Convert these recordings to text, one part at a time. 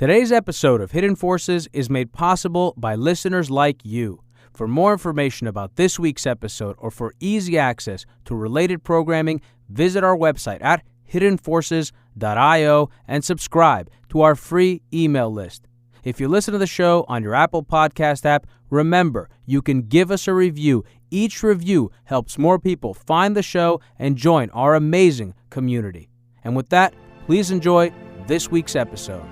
Today's episode of Hidden Forces is made possible by listeners like you. For more information about this week's episode or for easy access to related programming, visit our website at hiddenforces.io and subscribe to our free email list. If you listen to the show on your Apple Podcast app, remember, you can give us a review. Each review helps more people find the show and join our amazing community. And with that, please enjoy this week's episode.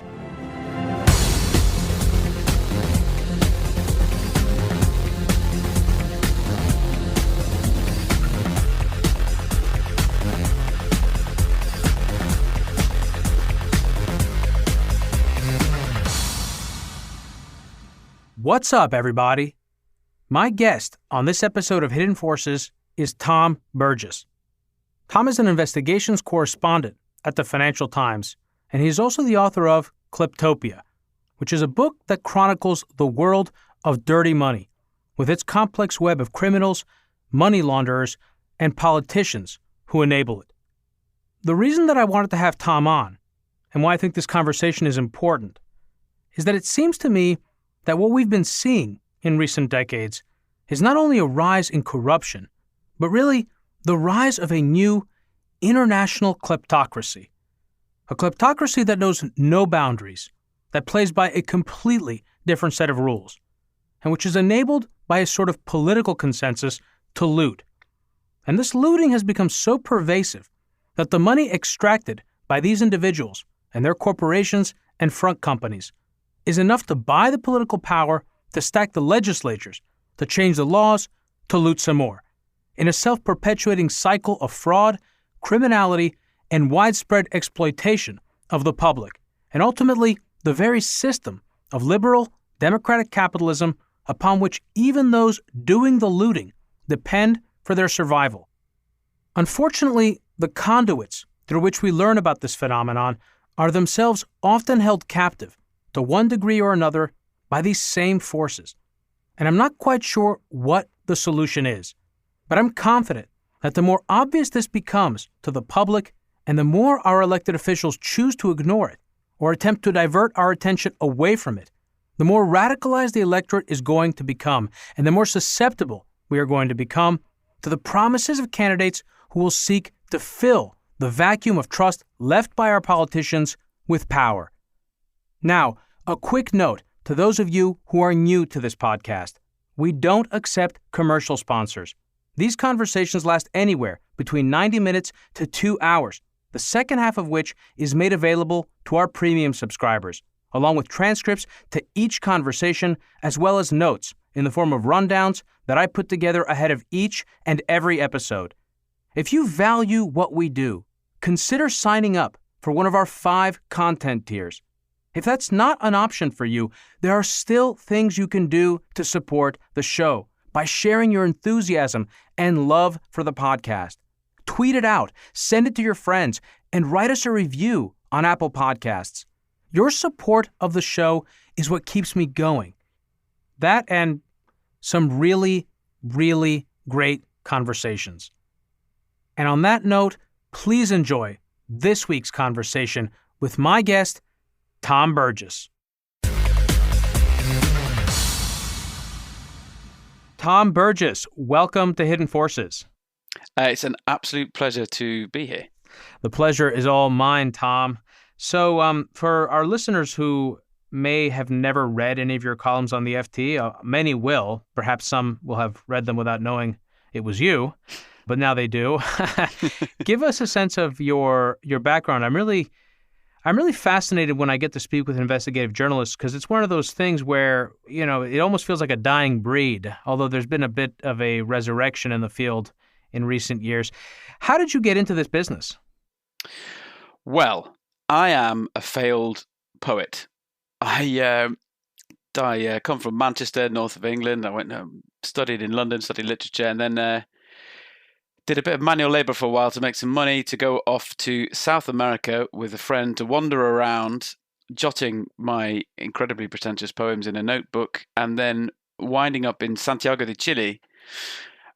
What's up, everybody? My guest on this episode of Hidden Forces is Tom Burgess. Tom is an investigations correspondent at the Financial Times, and he's also the author of Kleptopia, which is a book that chronicles the world of dirty money, with its complex web of criminals, money launderers, and politicians who enable it. The reason that I wanted to have Tom on, and why I think this conversation is important, is that it seems to me that what we've been seeing in recent decades is not only a rise in corruption, but really the rise of a new international kleptocracy. A kleptocracy that knows no boundaries, that plays by a completely different set of rules, and which is enabled by a sort of political consensus to loot. And this looting has become so pervasive that the money extracted by these individuals and their corporations and front companies is enough to buy the political power, to stack the legislatures, to change the laws, to loot some more, in a self-perpetuating cycle of fraud, criminality, and widespread exploitation of the public, and ultimately the very system of liberal, democratic capitalism upon which even those doing the looting depend for their survival. Unfortunately, the conduits through which we learn about this phenomenon are themselves often held captive to one degree or another by these same forces. And I'm not quite sure what the solution is, but I'm confident that the more obvious this becomes to the public and the more our elected officials choose to ignore it or attempt to divert our attention away from it, the more radicalized the electorate is going to become and the more susceptible we are going to become to the promises of candidates who will seek to fill the vacuum of trust left by our politicians with power. Now, a quick note to those of you who are new to this podcast. We don't accept commercial sponsors. These conversations last anywhere between 90 minutes to 2 hours, the second half of which is made available to our premium subscribers, along with transcripts to each conversation, as well as notes in the form of rundowns that I put together ahead of each and every episode. If you value what we do, consider signing up for one of our 5 content tiers. If that's not an option for you, there are still things you can do to support the show by sharing your enthusiasm and love for the podcast. Tweet it out, send it to your friends, and write us a review on Apple Podcasts. Your support of the show is what keeps me going. That and some really, really great conversations. And on that note, please enjoy this week's conversation with my guest, Tom Burgess. Tom Burgess, welcome to Hidden Forces. It's an absolute pleasure to be here. The pleasure is all mine, Tom. So for our listeners who may have never read any of your columns on the FT, many will. Perhaps some will have read them without knowing it was you, but now they do. Give us a sense of your background. I'm really fascinated when I get to speak with investigative journalists because it's one of those things where, you know, it almost feels like a dying breed, although there's been a bit of a resurrection in the field in recent years. How did you get into this business? Well, I am a failed poet. I come from Manchester, north of England. I went studied in London, studied literature, and then did a bit of manual labor for a while to make some money to go off to South America with a friend to wander around, jotting my incredibly pretentious poems in a notebook, and then winding up in Santiago de Chile,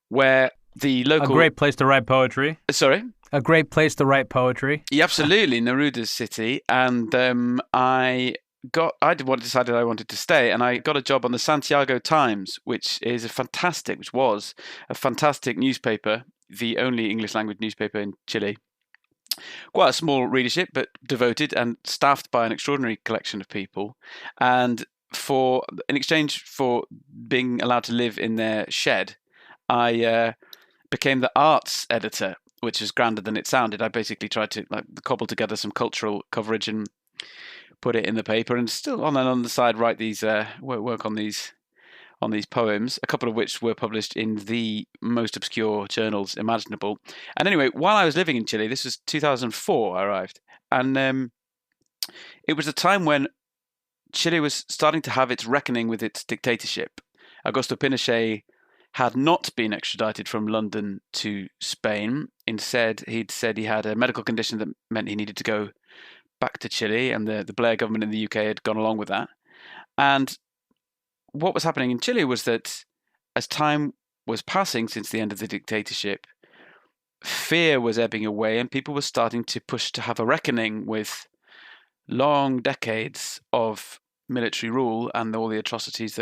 where the local... A great place to write poetry. Sorry? A great place to write poetry. Yeah, absolutely, Neruda's city. And I decided I wanted to stay, and I got a job on the Santiago Times, which was a fantastic newspaper, the only English language newspaper in Chile. Quite a small readership, but devoted and staffed by an extraordinary collection of people. And in exchange for being allowed to live in their shed, I became the arts editor, which is grander than it sounded. I basically tried to cobble together some cultural coverage and put it in the paper, and still on the side write these work on these poems, a couple of which were published in the most obscure journals imaginable. And anyway, while I was living in Chile, this was 2004, I arrived, and it was a time when Chile was starting to have its reckoning with its dictatorship. Augusto Pinochet had not been extradited from London to Spain. Instead, he'd said he had a medical condition that meant he needed to go back to Chile, and the Blair government in the UK had gone along with that. And what was happening in Chile was that as time was passing since the end of the dictatorship, fear was ebbing away, and people were starting to push to have a reckoning with long decades of military rule and all the atrocities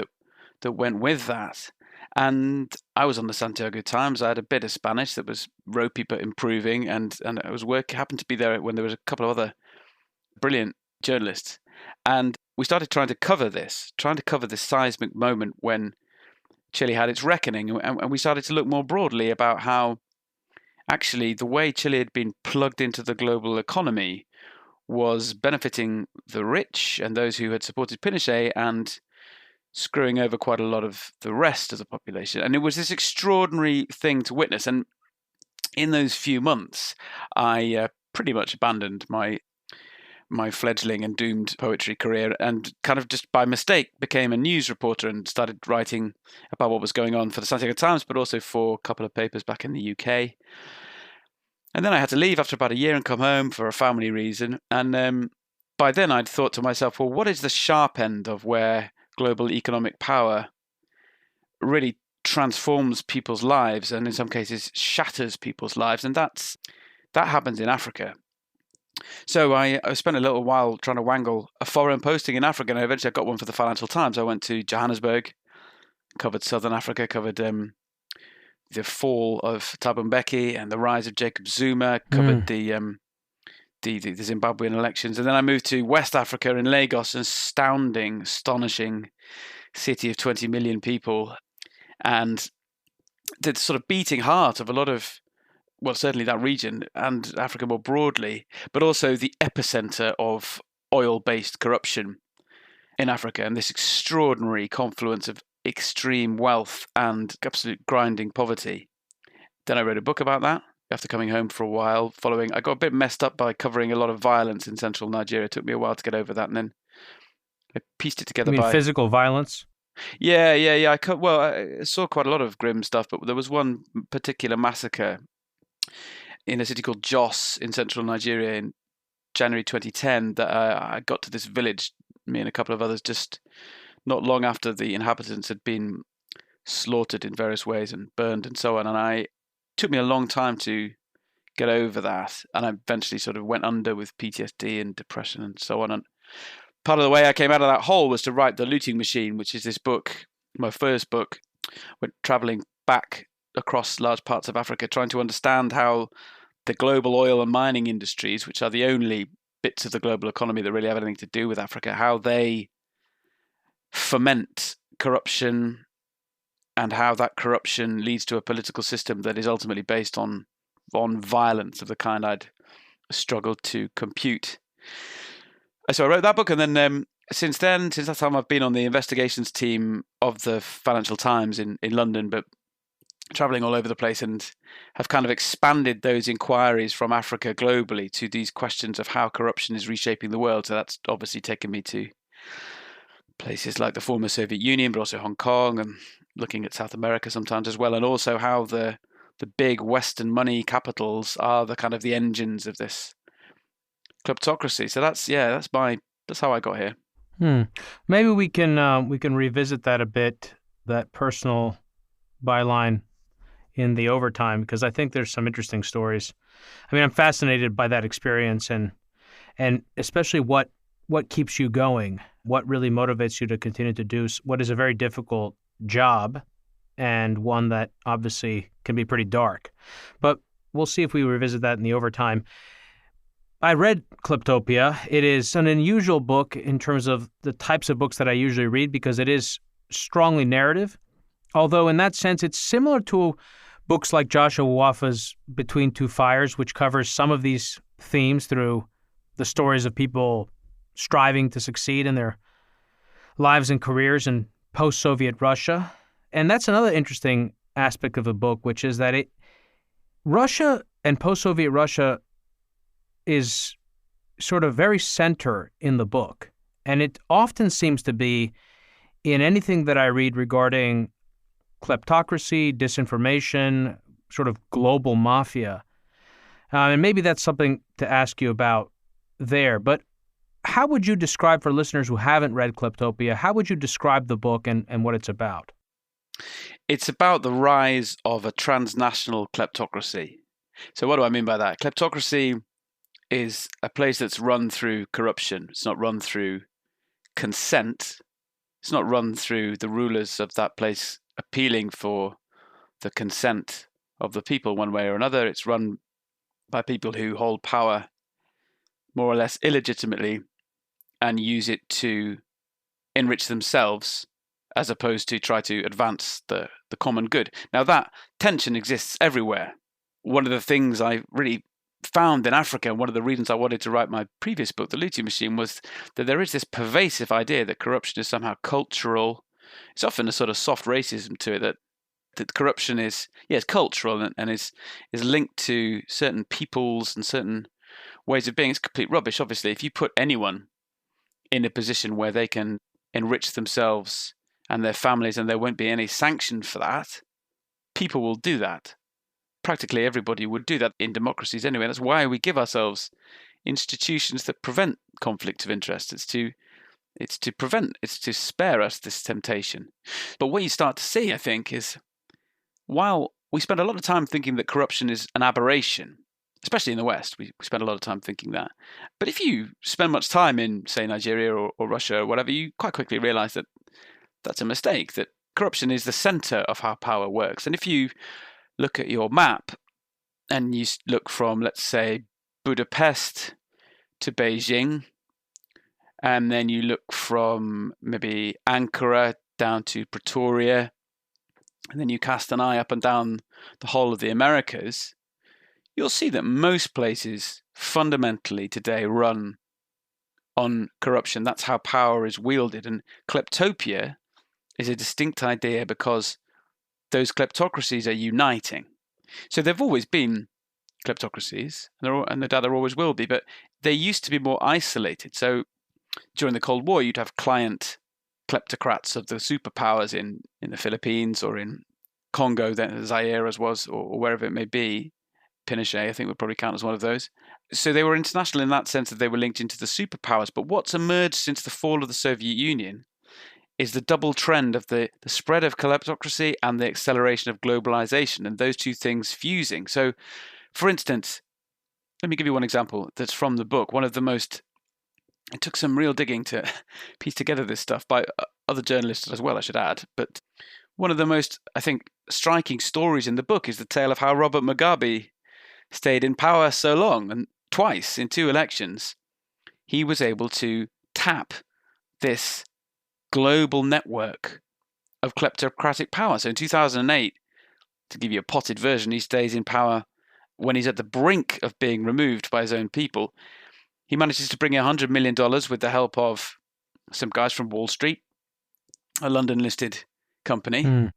that went with that. And I was on the Santiago Times. I had a bit of Spanish that was ropey but improving, and I was happened to be there when there was a couple of other brilliant journalists. And we started trying to cover this seismic moment when Chile had its reckoning, and we started to look more broadly about how actually the way Chile had been plugged into the global economy was benefiting the rich and those who had supported Pinochet, and screwing over quite a lot of the rest of the population. And it was this extraordinary thing to witness. And in those few months, I pretty much abandoned my fledgling and doomed poetry career, and kind of just by mistake became a news reporter and started writing about what was going on for the Santiago Times, but also for a couple of papers back in the UK. And then I had to leave after about a year and come home for a family reason. And by then I'd thought to myself, well, what is the sharp end of where global economic power really transforms people's lives, and in some cases shatters people's lives? And that happens in Africa. So I spent a little while trying to wangle a foreign posting in Africa, and eventually I got one for the Financial Times. I went to Johannesburg, covered Southern Africa, covered the fall of Thabo Mbeki and the rise of Jacob Zuma, covered the Zimbabwean elections. And then I moved to West Africa in Lagos, an astounding, astonishing city of 20 million people, and the sort of beating heart of a lot of, well, certainly that region and Africa more broadly, but also the epicenter of oil-based corruption in Africa, and this extraordinary confluence of extreme wealth and absolute grinding poverty. Then I wrote a book about that after coming home for a while. I got a bit messed up by covering a lot of violence in central Nigeria. It took me a while to get over that, and then I pieced it together. You mean physical violence? Yeah. I saw quite a lot of grim stuff, but there was one particular massacre in a city called Jos in central Nigeria in January 2010 that I got to this village, me and a couple of others, just not long after the inhabitants had been slaughtered in various ways and burned and so on. And it took me a long time to get over that. And I eventually sort of went under with PTSD and depression and so on. And part of the way I came out of that hole was to write The Looting Machine, which is this book, my first book, went traveling back across large parts of Africa, trying to understand how the global oil and mining industries, which are the only bits of the global economy that really have anything to do with Africa, how they foment corruption, and how that corruption leads to a political system that is ultimately based on violence of the kind I'd struggled to compute. So I wrote that book, and then since that time, I've been on the investigations team of the Financial Times in London, but traveling all over the place, and have kind of expanded those inquiries from Africa globally to these questions of how corruption is reshaping the world. So that's obviously taken me to places like the former Soviet Union, but also Hong Kong, and looking at South America sometimes as well, and also how the big Western money capitals are the kind of the engines of this kleptocracy. So that's how I got here. Maybe we can revisit that a bit, that personal byline in the overtime, because I think there's some interesting stories. I mean, I'm fascinated by that experience, and especially what what keeps you going, what really motivates you to continue to do what is a very difficult job and one that obviously can be pretty dark. But we'll see if we revisit that in the overtime. I read Kleptopia. It is an unusual book in terms of the types of books that I usually read because it is strongly narrative, although in that sense it's similar to books like Joshua Wafa's Between Two Fires, which covers some of these themes through the stories of people striving to succeed in their lives and careers in post-Soviet Russia. And that's another interesting aspect of the book, which is that Russia and post-Soviet Russia is sort of very center in the book. And it often seems to be in anything that I read regarding kleptocracy, disinformation, sort of global mafia. And maybe that's something to ask you about there. But how would you describe, for listeners who haven't read Kleptopia, how would you describe the book and what it's about? It's about the rise of a transnational kleptocracy. So what do I mean by that? Kleptocracy is a place that's run through corruption. It's not run through consent. It's not run through the rulers of that place appealing for the consent of the people one way or another. It's run by people who hold power more or less illegitimately and use it to enrich themselves as opposed to try to advance the common good. Now that tension exists everywhere. One of the things I really found in Africa, one of the reasons I wanted to write my previous book, The Looting Machine, was that there is this pervasive idea that corruption is somehow cultural. It's often a sort of soft racism to it, that corruption is, it's cultural and is linked to certain peoples and certain ways of being. It's complete rubbish. Obviously, if you put anyone in a position where they can enrich themselves and their families and there won't be any sanction for that, people will do that. Practically everybody would do that in democracies anyway. That's why we give ourselves institutions that prevent conflict of interest. It's to spare us this temptation. But what you start to see, I think, is while we spend a lot of time thinking that corruption is an aberration, especially in the West, we spend a lot of time thinking that. But if you spend much time in, say, Nigeria or Russia or whatever, you quite quickly realize that that's a mistake, that corruption is the center of how power works. And if you look at your map and you look from, let's say, Budapest to Beijing, and then you look from maybe Ankara down to Pretoria, and then you cast an eye up and down the whole of the Americas, you'll see that most places fundamentally today run on corruption. That's how power is wielded. And kleptopia is a distinct idea because those kleptocracies are uniting. So there've always been kleptocracies, and no doubt there always will be, but they used to be more isolated. So during the Cold War, you'd have client kleptocrats of the superpowers in the Philippines or in Congo, then Zaire as was, or wherever it may be. Pinochet, I think, would probably count as one of those. So they were international in that sense that they were linked into the superpowers. But what's emerged since the fall of the Soviet Union is the double trend of the spread of kleptocracy and the acceleration of globalization, and those two things fusing. So, for instance, let me give you one example that's from the book. One of the most, it took some real digging to piece together this stuff by other journalists as well, I should add. But one of the most, I think, striking stories in the book is the tale of how Robert Mugabe stayed in power so long, and twice in 2 elections, he was able to tap this global network of kleptocratic power. So in 2008, to give you a potted version, he stays in power when he's at the brink of being removed by his own people. He manages to bring in $100 million with the help of some guys from Wall Street, a London-listed company,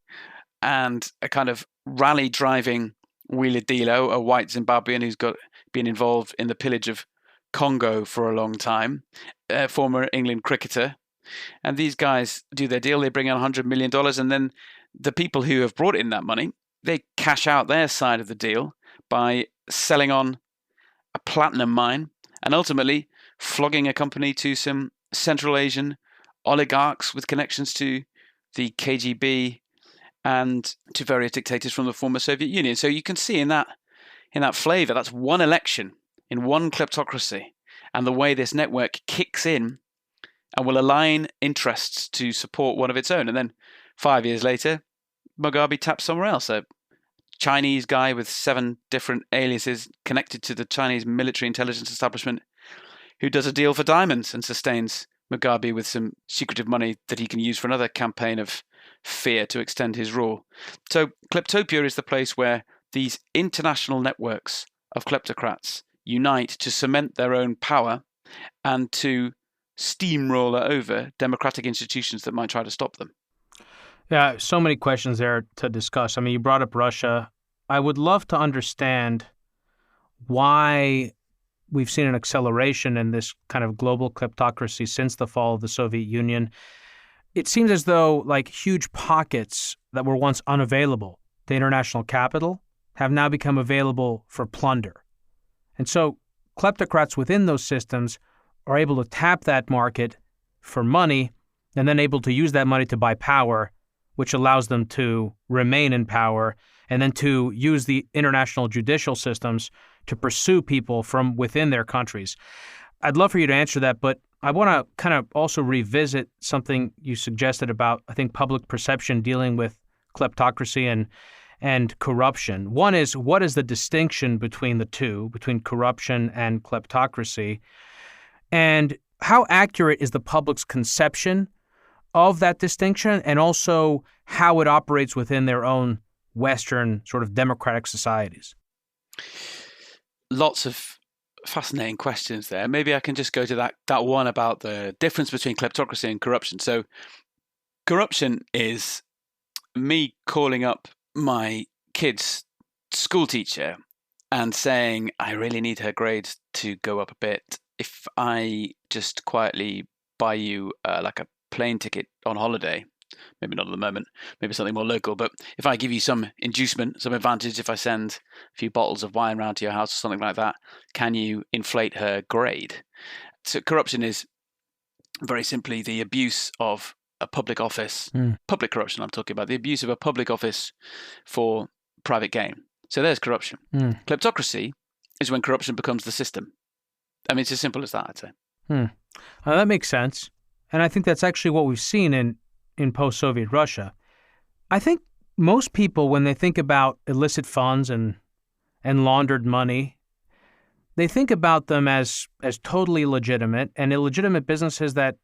and a kind of rally-driving wheeler dealer, a white Zimbabwean who's been involved in the pillage of Congo for a long time, a former England cricketer. And these guys do their deal. They bring in $100 million, and then the people who have brought in that money, they cash out their side of the deal by selling on a platinum mine and ultimately flogging a company to some Central Asian oligarchs with connections to the KGB and to various dictators from the former Soviet Union. So you can see in that flavor, that's one election in one kleptocracy. and the way this network kicks in and will align interests to support one of its own. And then 5 years later, Mugabe taps somewhere else. A Chinese guy with 7 different aliases connected to the Chinese military intelligence establishment who does a deal for diamonds and sustains Mugabe with some secretive money that he can use for another campaign of fear to extend his rule. So Kleptopia is the place where these international networks of kleptocrats unite to cement their own power and to steamroller over democratic institutions that might try to stop them. Yeah, so many questions there to discuss. I mean, you brought up Russia. I would love to understand why we've seen an acceleration in this kind of global kleptocracy since the fall of the Soviet Union. It seems as though like huge pockets that were once unavailable to international capital have now become available for plunder. And so kleptocrats within those systems are able to tap that market for money and then able to use that money to buy power, which allows them to remain in power and then to use the international judicial systems to pursue people from within their countries. I'd love for you to answer that, but I want to kind of also revisit something you suggested about, I think, public perception dealing with kleptocracy and corruption. One is, what is the distinction between the two, between corruption and kleptocracy? And how accurate is the public's conception of that distinction, and also how it operates within their own Western sort of democratic societies? Lots of fascinating questions there. Maybe I can just go to that one about the difference between kleptocracy and corruption. So corruption is me calling up my kid's school teacher and saying, I really need her grades to go up a bit. If I just quietly buy you like a plane ticket on holiday, maybe not at the moment, maybe something more local, but if I give you some inducement, some advantage, if I send a few bottles of wine round to your house or something like that, can you inflate her grade? So corruption is very simply the abuse of a public office, public corruption I'm talking about, the abuse of a public office for private gain. So there's corruption. Kleptocracy is when corruption becomes the system. I mean, it's as simple as that, I'd say. That makes sense. And I think that's actually what we've seen in post-Soviet Russia. I think most people, when they think about illicit funds and laundered money, they think about them as totally legitimate and illegitimate businesses that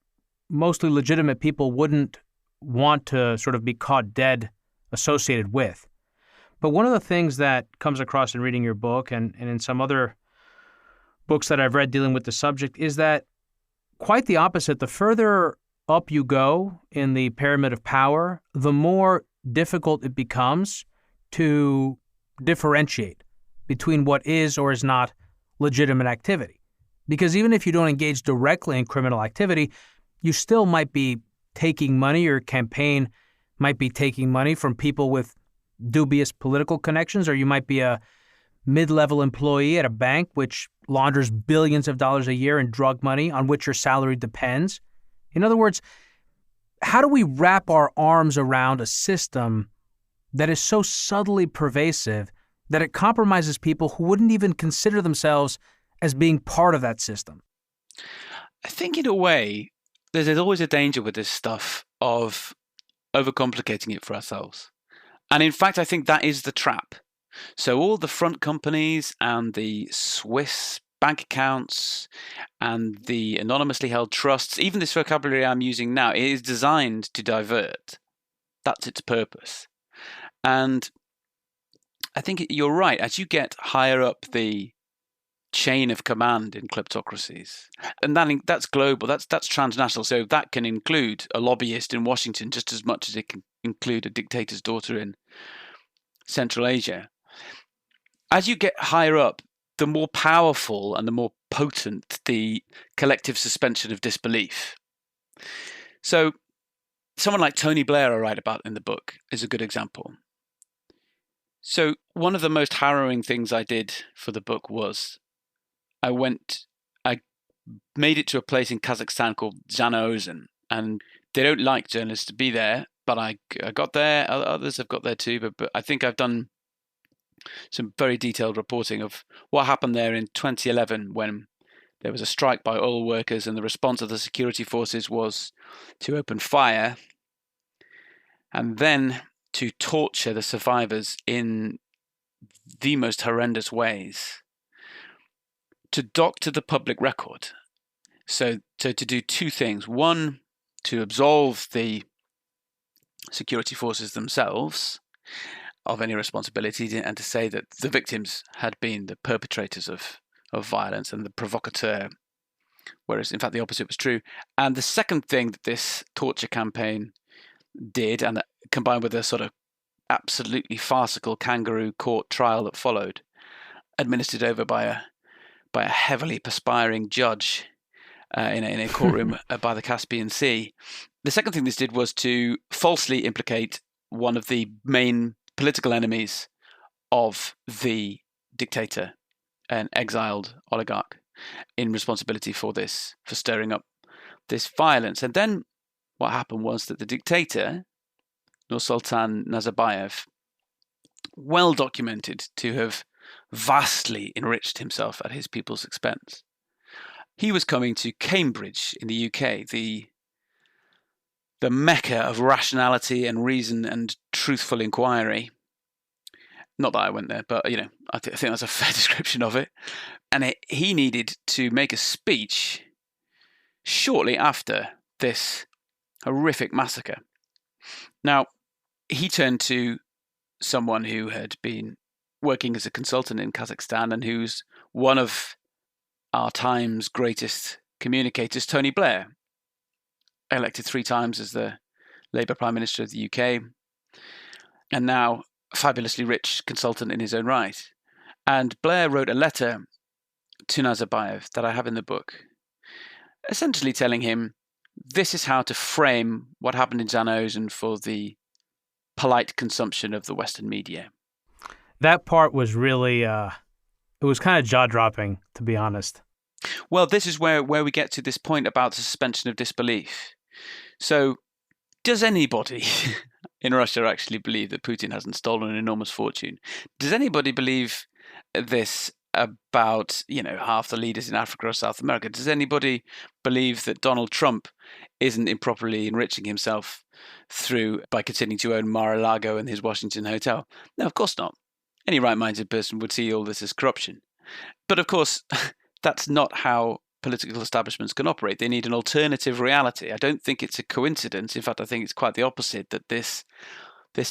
mostly legitimate people wouldn't want to sort of be caught dead associated with. But one of the things that comes across in reading your book and in some other books that I've read dealing with the subject is that quite the opposite. The further up you go in the pyramid of power, the more difficult it becomes to differentiate between what is or is not legitimate activity. Because even if you don't engage directly in criminal activity, you still might be taking money, your campaign might be taking money from people with dubious political connections, or you might be a mid-level employee at a bank which launders billions of dollars a year in drug money on which your salary depends. In other words, how do we wrap our arms around a system that is so subtly pervasive that it compromises people who wouldn't even consider themselves as being part of that system? I think in a way, there's always a danger with this stuff of overcomplicating it for ourselves. And in fact, I think that is the trap. So all the front companies and the Swiss bank accounts and the anonymously held trusts, even this vocabulary I'm using now, is designed to divert. That's its purpose. And I think you're right. As you get higher up the chain of command in kleptocracies, and that's global, that's transnational, so that can include a lobbyist in Washington just as much as it can include a dictator's daughter in Central Asia. As you get higher up, the more powerful and the more potent the collective suspension of disbelief. So someone like Tony Blair, I write about in the book, is a good example. So one of the most harrowing things I did for the book was I made it to a place in Kazakhstan called Zhanaozen, and they don't like journalists to be there, but I got there. Others have got there too, but I think I've done some very detailed reporting of what happened there in 2011 when There was a strike by oil workers, and the response of the security forces was to open fire and then to torture the survivors in the most horrendous ways, to doctor the public record. So to do two things. One, to absolve the security forces themselves of any responsibility, and to say that the victims had been the perpetrators of violence and the provocateur, whereas in fact the opposite was true. And the second thing that this torture campaign did, and combined with a sort of absolutely farcical kangaroo court trial that followed, administered over by a heavily perspiring judge in a courtroom by the Caspian Sea. The second thing this did was to falsely implicate one of the main political enemies of the dictator, an exiled oligarch, in responsibility for this, for stirring up this violence. And then what happened was that the dictator, Nursultan Nazarbayev, well documented to have vastly enriched himself at his people's expense. He was coming to Cambridge in the UK, the mecca of rationality and reason and truthful inquiry. Not that I went there, but I think that's a fair description of it. And he needed to make a speech shortly after this horrific massacre. Now, he turned to someone who had been working as a consultant in Kazakhstan and who's one of our time's greatest communicators, Tony Blair, elected 3 times as the Labour Prime Minister of the UK, and now a fabulously rich consultant in his own right. And Blair wrote a letter to Nazarbayev that I have in the book, essentially telling him this is how to frame what happened in Zhanaozen for the polite consumption of the Western media. That part was really, it was kind of jaw-dropping, to be honest. Well, this is where we get to this point about the suspension of disbelief. So, does anybody in Russia actually believe that Putin hasn't stolen an enormous fortune? Does anybody believe this about, half the leaders in Africa or South America? Does anybody believe that Donald Trump isn't improperly enriching himself by continuing to own Mar-a-Lago and his Washington hotel? No, of course not. Any right-minded person would see all this as corruption. But of course, that's not how political establishments can operate. They need an alternative reality. I don't think it's a coincidence. In fact, I think it's quite the opposite, that this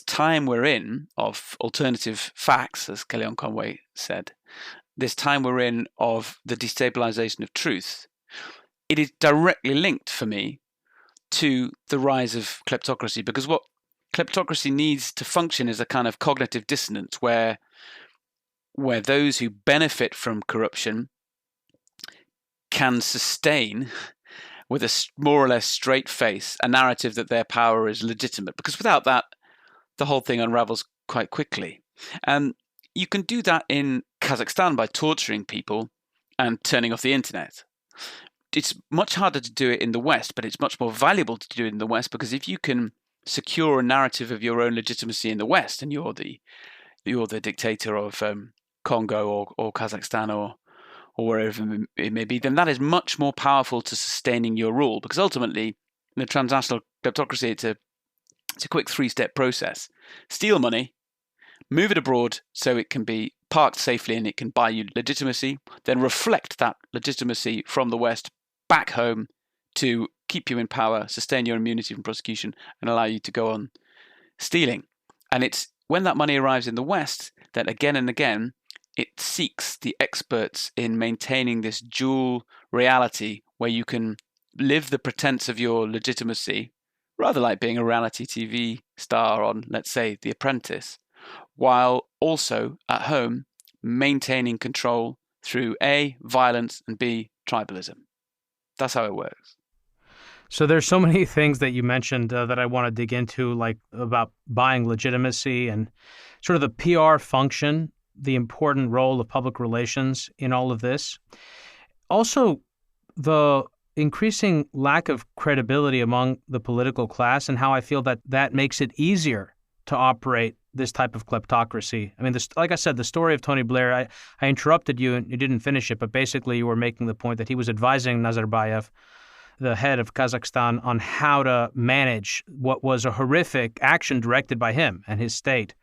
time we're in of alternative facts, as Kellyanne Conway said, this time we're in of the destabilization of truth, it is directly linked for me to the rise of kleptocracy, because what kleptocracy needs to function is a kind of cognitive dissonance where those who benefit from corruption can sustain with a more or less straight face a narrative that their power is legitimate, because without that, the whole thing unravels quite quickly. And you can do that in Kazakhstan by torturing people and turning off the internet. It's much harder to do it in the West, but it's much more valuable to do it in the West, because if you can secure a narrative of your own legitimacy in the West, and you're the dictator of Congo or Kazakhstan or wherever it may be, then that is much more powerful to sustaining your rule. Because ultimately, in the transnational kleptocracy, it's a quick 3-step process: steal money, move it abroad so it can be parked safely and it can buy you legitimacy, then reflect that legitimacy from the West back home to keep you in power, sustain your immunity from prosecution, and allow you to go on stealing. And it's when that money arrives in the West that again and again it seeks the experts in maintaining this dual reality where you can live the pretense of your legitimacy, rather like being a reality TV star on, let's say, The Apprentice, while also at home maintaining control through A, violence, and B, tribalism. That's how it works. So there's so many things that you mentioned that I want to dig into, like about buying legitimacy and sort of the PR function, the important role of public relations in all of this. Also, the increasing lack of credibility among the political class, and how I feel that makes it easier to operate this type of kleptocracy. I mean, like I said, the story of Tony Blair, I interrupted you and you didn't finish it, but basically you were making the point that he was advising Nazarbayev, the head of Kazakhstan, on how to manage what was a horrific action directed by him and his state.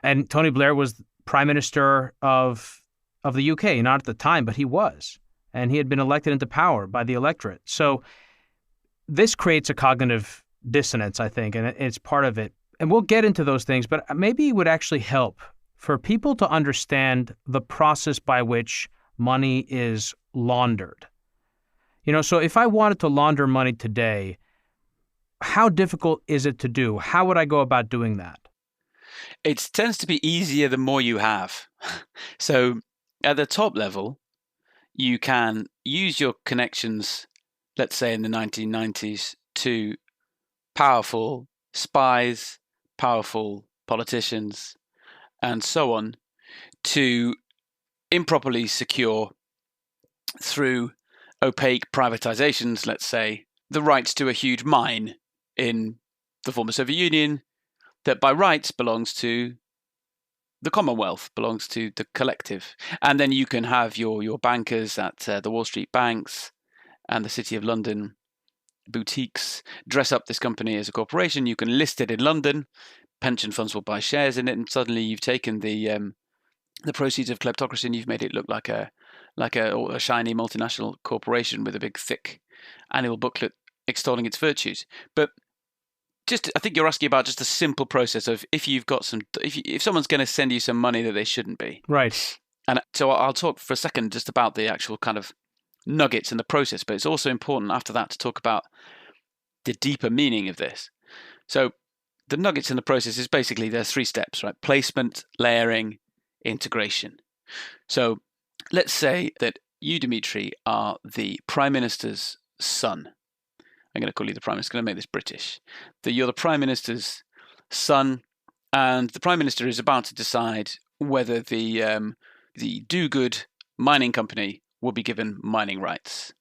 And Tony Blair was prime minister of the UK, not at the time, but he was. And he had been elected into power by the electorate. So this creates a cognitive dissonance, I think, and it's part of it. And we'll get into those things, but maybe it would actually help for people to understand the process by which money is laundered. So if I wanted to launder money today, how difficult is it to do? How would I go about doing that? It tends to be easier the more you have. So at the top level, you can use your connections, let's say in the 1990s, to powerful spies, powerful politicians, and so on, to improperly secure, through opaque privatizations, let's say, the rights to a huge mine in the former Soviet Union that by rights belongs to the Commonwealth, belongs to the collective. And then you can have your bankers at the Wall Street banks and the City of London boutiques dress up this company as a corporation. You can list it in London. Pension funds will buy shares in it, and suddenly you've taken the proceeds of kleptocracy and you've made it look like a shiny multinational corporation with a big, thick annual booklet extolling its virtues. But I think you're asking about just a simple process of if someone's going to send you some money that they shouldn't be. Right. And so I'll talk for a second just about the actual kind of nuggets in the process, but it's also important after that to talk about the deeper meaning of this. So the nuggets in the process is basically there's 3 steps, right? Placement, layering, integration. So let's say that you, Dimitri, are the Prime Minister's son. I'm going to call you the Prime Minister. I'm going to make this British. That you're the Prime Minister's son, and the Prime Minister is about to decide whether the do-good mining company will be given mining rights.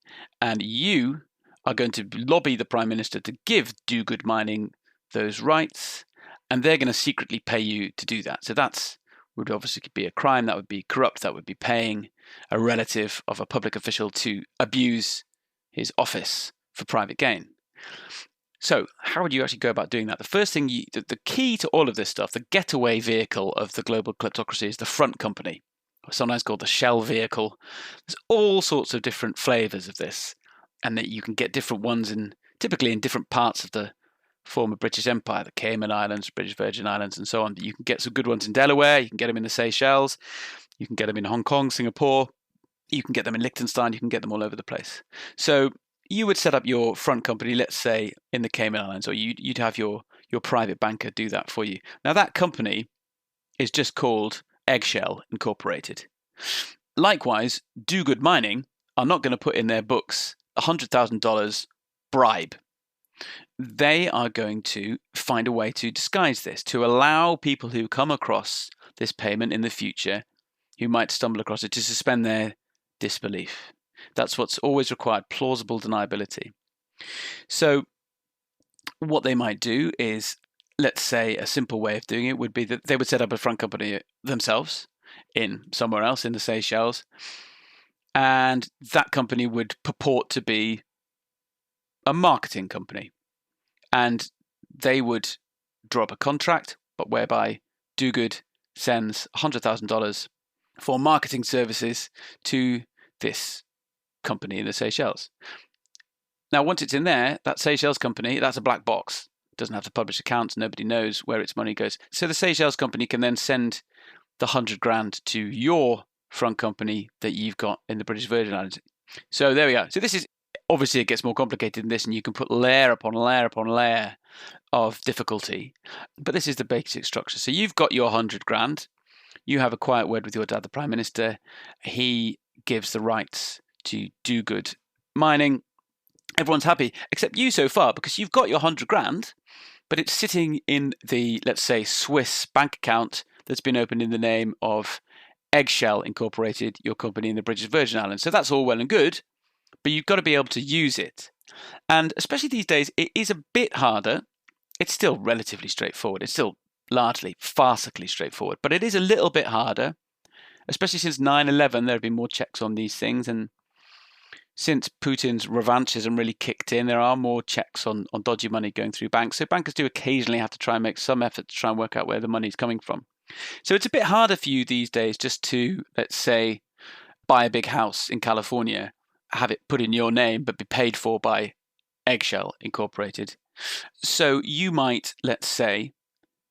And you are going to lobby the Prime Minister to give do-good mining those rights, and they're going to secretly pay you to do that. So that would obviously be a crime. That would be corrupt. That would be paying a relative of a public official to abuse his office for private gain. So how would you actually go about doing that? The first thing, the key to all of this stuff, the getaway vehicle of the global kleptocracy is the front company, sometimes called the shell vehicle. There's all sorts of different flavors of this, and that you can get different ones typically in different parts of the former British Empire, the Cayman Islands, British Virgin Islands, and so on. You can get some good ones in Delaware, you can get them in the Seychelles, you can get them in Hong Kong, Singapore, you can get them in Liechtenstein, you can get them all over the place. So you would set up your front company, let's say in the Cayman Islands, or you'd have your private banker do that for you. Now that company is just called Eggshell Incorporated. Likewise, Do Good Mining are not going to put in their books $100,000 bribe. They are going to find a way to disguise this, to allow people who come across this payment in the future, who might stumble across it, to suspend their disbelief. That's what's always required, plausible deniability. So what they might do is, let's say a simple way of doing it would be that they would set up a front company themselves in somewhere else in the Seychelles, and that company would purport to be a marketing company, and they would draw up a contract, but whereby Do Good sends $100,000 for marketing services to this company in the Seychelles. Now, once it's in there, that Seychelles company, that's a black box. It doesn't have to publish accounts. Nobody knows where its money goes. So the Seychelles company can then send the $100,000 to your front company that you've got in the British Virgin Islands. So there we go. So this is, obviously it gets more complicated than this, and you can put layer upon layer upon layer of difficulty. But this is the basic structure. So you've got your $100,000. You have a quiet word with your dad, the Prime Minister. He gives the rights to Do Good Mining. Everyone's happy, except you so far, because you've got your $100,000, but it's sitting in the, let's say, Swiss bank account that's been opened in the name of Eggshell Incorporated, your company in the British Virgin Islands. So that's all well and good, but you've got to be able to use it. And especially these days, it is a bit harder. It's still relatively straightforward. It's still largely, farcically straightforward. But it is a little bit harder, especially since 9/11, there have been more checks on these things. And since Putin's revanchism really kicked in, there are more checks on dodgy money going through banks. So bankers do occasionally have to try and make some effort to try and work out where the money's coming from. So it's a bit harder for you these days just to, let's say, buy a big house in California, have it put in your name, but be paid for by Eggshell Incorporated. So you might, let's say,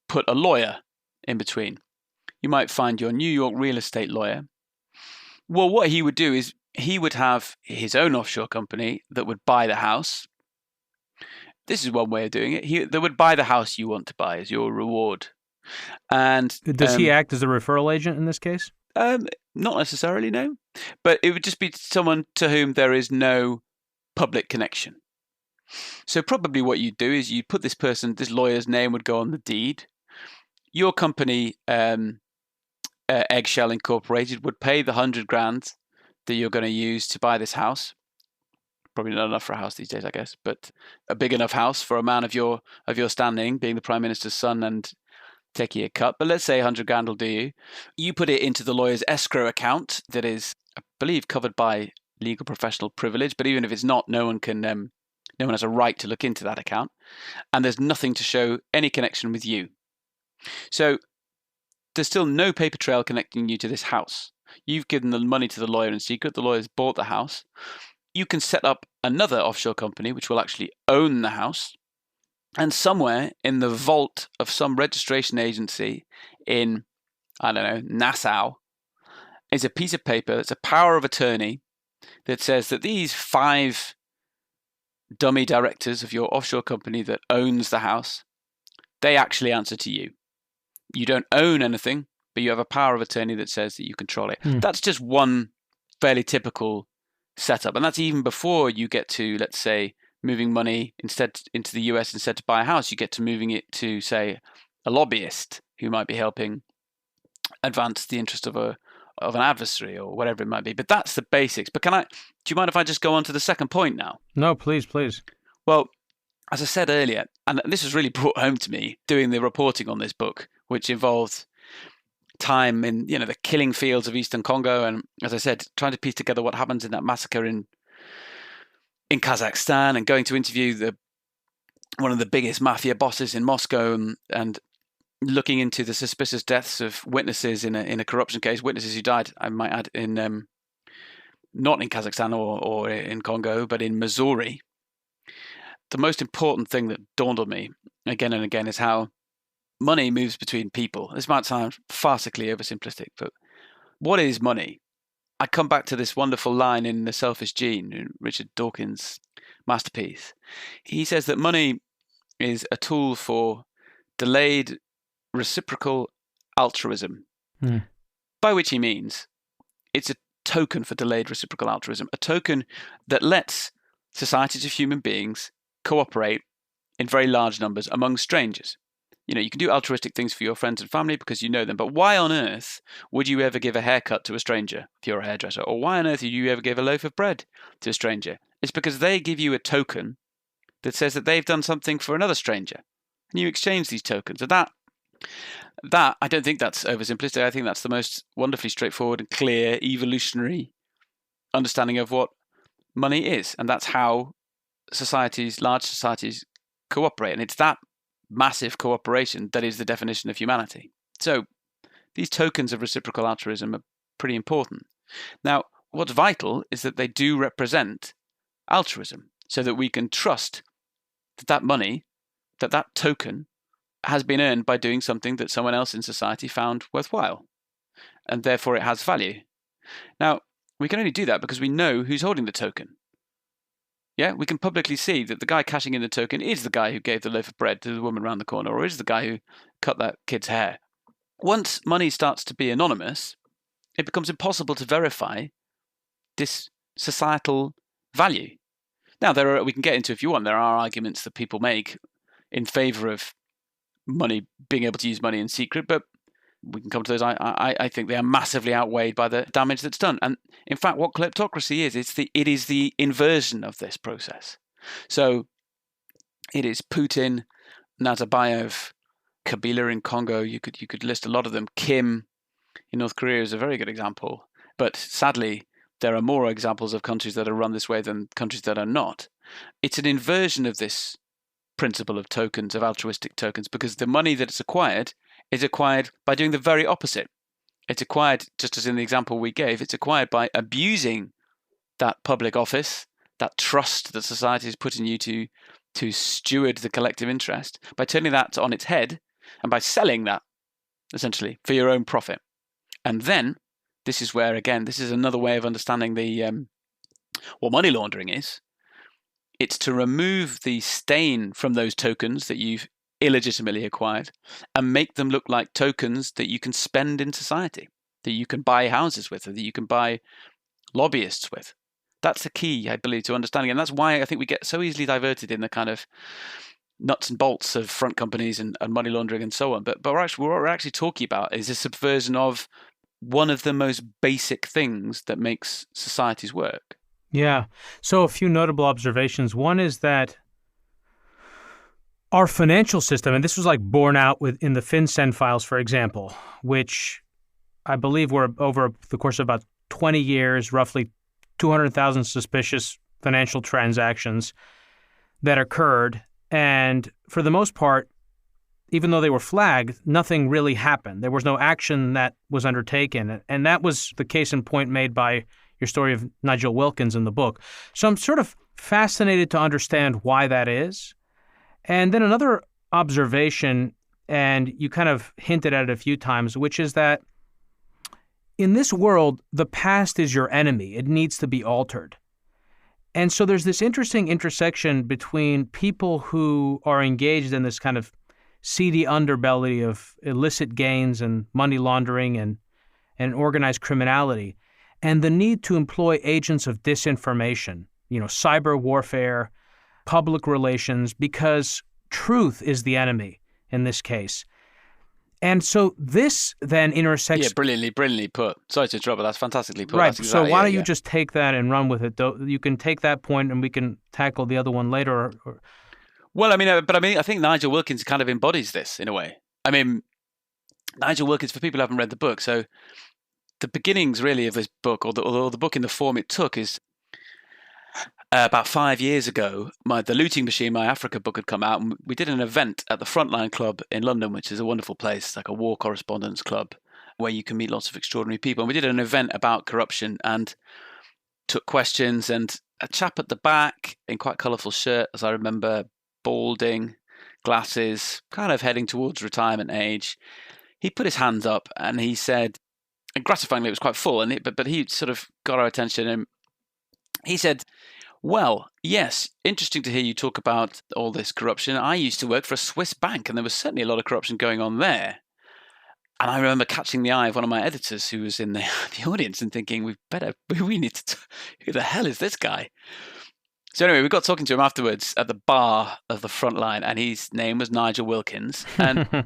put a lawyer in between. You might find your New York real estate lawyer. Well, what he would do is he would have his own offshore company that would buy the house. This is one way of doing it. They would buy the house you want to buy as your reward. And does he act as a referral agent in this case? Not necessarily, no. But it would just be someone to whom there is no public connection. So probably what you'd do is you'd put this lawyer's name would go on the deed. Your company, Eggshell Incorporated, would pay the $100,000 that you're going to use to buy this house. Probably not enough for a house these days, I guess, but a big enough house for a man of your standing, being the Prime Minister's son and taking a cut. But let's say $100,000 will do you. You put it into the lawyer's escrow account that is, I believe, covered by legal professional privilege. But even if it's not, no one has a right to look into that account, and there's nothing to show any connection with you. So there's still no paper trail connecting you to this house. You've given the money to the lawyer in secret. The lawyer's bought the house. You can set up another offshore company which will actually own the house. And somewhere in the vault of some registration agency in, I don't know, Nassau, is a piece of paper that's a power of attorney that says that these 5 dummy directors of your offshore company that owns the house, they actually answer to you. You don't own anything, but you have a power of attorney that says that you control it. That's just one fairly typical setup. And that's even before you get to, let's say, moving money instead into the US instead to buy a house. You get to moving it to, say, a lobbyist who might be helping advance the interest of an adversary or whatever it might be. But that's the basics. But do you mind if I just go on to the second point now? No, please. Well, as I said earlier, and this was really brought home to me doing the reporting on this book, which involved time in the killing fields of Eastern Congo, and as I said, trying to piece together what happens in that massacre in Kazakhstan, and going to interview one of the biggest mafia bosses in Moscow, and looking into the suspicious deaths of witnesses in a corruption case, witnesses who died, I might add, in not in Kazakhstan or in Congo, but in Missouri. The most important thing that dawned on me again and again is how money moves between people. This might sound farcically oversimplistic, but what is money? I come back to this wonderful line in The Selfish Gene, in Richard Dawkins' masterpiece. He says that money is a tool for delayed reciprocal altruism, by which he means it's a token for delayed reciprocal altruism, a token that lets societies of human beings cooperate in very large numbers among strangers. You can do altruistic things for your friends and family because you know them, but why on earth would you ever give a haircut to a stranger if you're a hairdresser? Or why on earth would you ever give a loaf of bread to a stranger? It's because they give you a token that says that they've done something for another stranger, and you exchange these tokens. And that I don't think that's oversimplistic. I think that's the most wonderfully straightforward and clear evolutionary understanding of what money is, and that's how large societies cooperate, and it's that massive cooperation that is the definition of humanity. So these tokens of reciprocal altruism are pretty important. Now, what's vital is that they do represent altruism, so that we can trust that money, that token, has been earned by doing something that someone else in society found worthwhile, and therefore it has value. Now, we can only do that because we know who's holding the token. Yeah, we can publicly see that the guy cashing in the token is the guy who gave the loaf of bread to the woman around the corner, or is the guy who cut that kid's hair. Once money starts to be anonymous, it becomes impossible to verify this societal value. Now, we can get into, if you want, there are arguments that people make in favor of being able to use money in secret, but we can come to those. I think they are massively outweighed by the damage that's done. And in fact, what kleptocracy is, it is the inversion of this process. So it is Putin, Nazarbayev, Kabila in Congo, you could list a lot of them. Kim in North Korea is a very good example. But sadly, there are more examples of countries that are run this way than countries that are not. It's an inversion of this principle of tokens, of altruistic tokens, because the money that it's acquired is acquired by doing the very opposite. It's acquired, just as in the example we gave, it's acquired by abusing that public office, that trust that society has put in you to steward the collective interest, by turning that on its head and by selling that, essentially, for your own profit. And then, this is where, again, this is another way of understanding what money laundering is. It's to remove the stain from those tokens that you've illegitimately acquired and make them look like tokens that you can spend in society, that you can buy houses with, or that you can buy lobbyists with. That's the key, I believe, to understanding. And that's why I think we get so easily diverted in the kind of nuts and bolts of front companies and money laundering and so on. But what we're actually talking about is a subversion of one of the most basic things that makes societies work. Yeah. So a few notable observations. One is that our financial system, and this was like borne out in the FinCEN files, for example, which I believe were over the course of about 20 years, roughly 200,000 suspicious financial transactions that occurred. And for the most part, even though they were flagged, nothing really happened. There was no action that was undertaken. And that was the case in point made by your story of Nigel Wilkins in the book. So I'm sort of fascinated to understand why that is. And then another observation, and you kind of hinted at it a few times, which is that in this world, the past is your enemy. It needs to be altered. And so there's this interesting intersection between people who are engaged in this kind of seedy underbelly of illicit gains and money laundering and organized criminality, and the need to employ agents of disinformation, cyber warfare, public relations, because truth is the enemy in this case. And so this then intersects... Yeah, brilliantly put. Sorry to interrupt, but that's fantastically put. Right, so why don't you just take that and run with it? You can take that point and we can tackle the other one later. Well, I think Nigel Wilkins kind of embodies this in a way. I mean, Nigel Wilkins, for people who haven't read the book, so the beginnings really of this book, or the book in the form it took, is about 5 years ago, The Looting Machine, my Africa book, had come out, and we did an event at the Frontline Club in London, which is a wonderful place, like a war correspondence club, where you can meet lots of extraordinary people. And we did an event about corruption and took questions, and a chap at the back in quite a colourful shirt, as I remember, balding, glasses, kind of heading towards retirement age, he put his hands up and he said, and gratifyingly it was quite full, but he sort of got our attention, and he said, well, yes, interesting to hear you talk about all this corruption. I used to work for a Swiss bank, and there was certainly a lot of corruption going on there. And I remember catching the eye of one of my editors who was in the audience and thinking, we need to, who the hell is this guy? So anyway, we got talking to him afterwards at the bar of the Frontline, and his name was Nigel Wilkins. And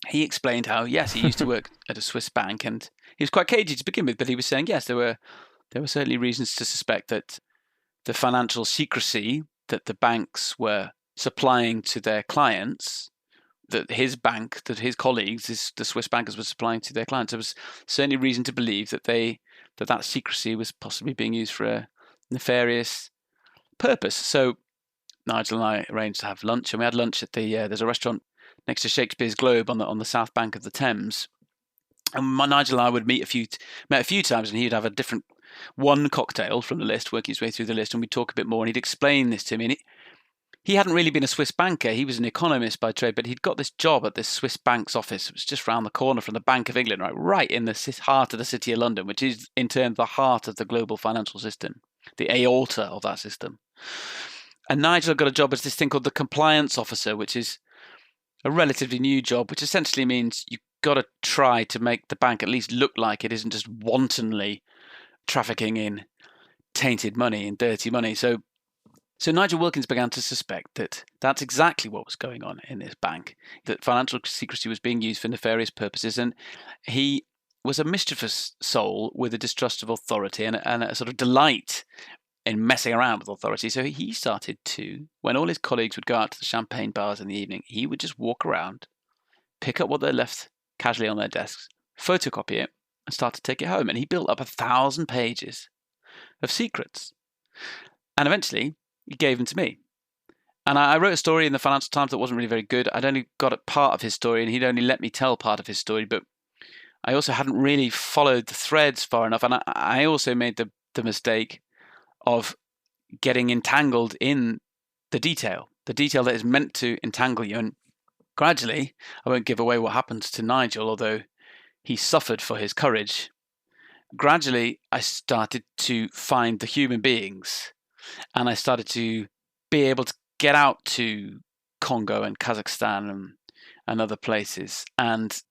he explained how, yes, he used to work at a Swiss bank, and he was quite cagey to begin with, but he was saying, yes, there were certainly reasons to suspect that the financial secrecy that the banks were supplying to their clients, that his bank, that his colleagues, the Swiss bankers were supplying to their clients, there was certainly reason to believe that that secrecy was possibly being used for a nefarious purpose. So Nigel and I arranged to have lunch, and we had lunch at there's a restaurant next to Shakespeare's Globe on the south bank of the Thames. And Nigel and I would met a few times, and he'd have a different one cocktail from the list, working his way through the list, and we'd talk a bit more, and he'd explain this to me. And he hadn't really been a Swiss banker. He was an economist by trade, but he'd got this job at this Swiss bank's office. It was just round the corner from the Bank of England, right in the heart of the city of London, which is in turn the heart of the global financial system, the aorta of that system. And Nigel got a job as this thing called the compliance officer, which is a relatively new job, which essentially means you've got to try to make the bank at least look like it isn't just wantonly trafficking in tainted money and dirty money. So Nigel Wilkins began to suspect that that's exactly what was going on in this bank, that financial secrecy was being used for nefarious purposes. And he was a mischievous soul with a distrust of authority and a sort of delight in messing around with authority. So he started to, when all his colleagues would go out to the champagne bars in the evening, he would just walk around pick up what they left casually on their desks, photocopy it, and start to take it home. And he built up 1,000 pages of secrets. And eventually, he gave them to me. And I wrote a story in the Financial Times that wasn't really very good. I'd only got a part of his story, and he'd only let me tell part of his story. But I also hadn't really followed the threads far enough. And I also made the mistake of getting entangled in the detail that is meant to entangle you. And gradually, I won't give away what happened to Nigel, although he suffered for his courage. Gradually, I started to find the human beings, and I started to be able to get out to Congo and Kazakhstan and other places and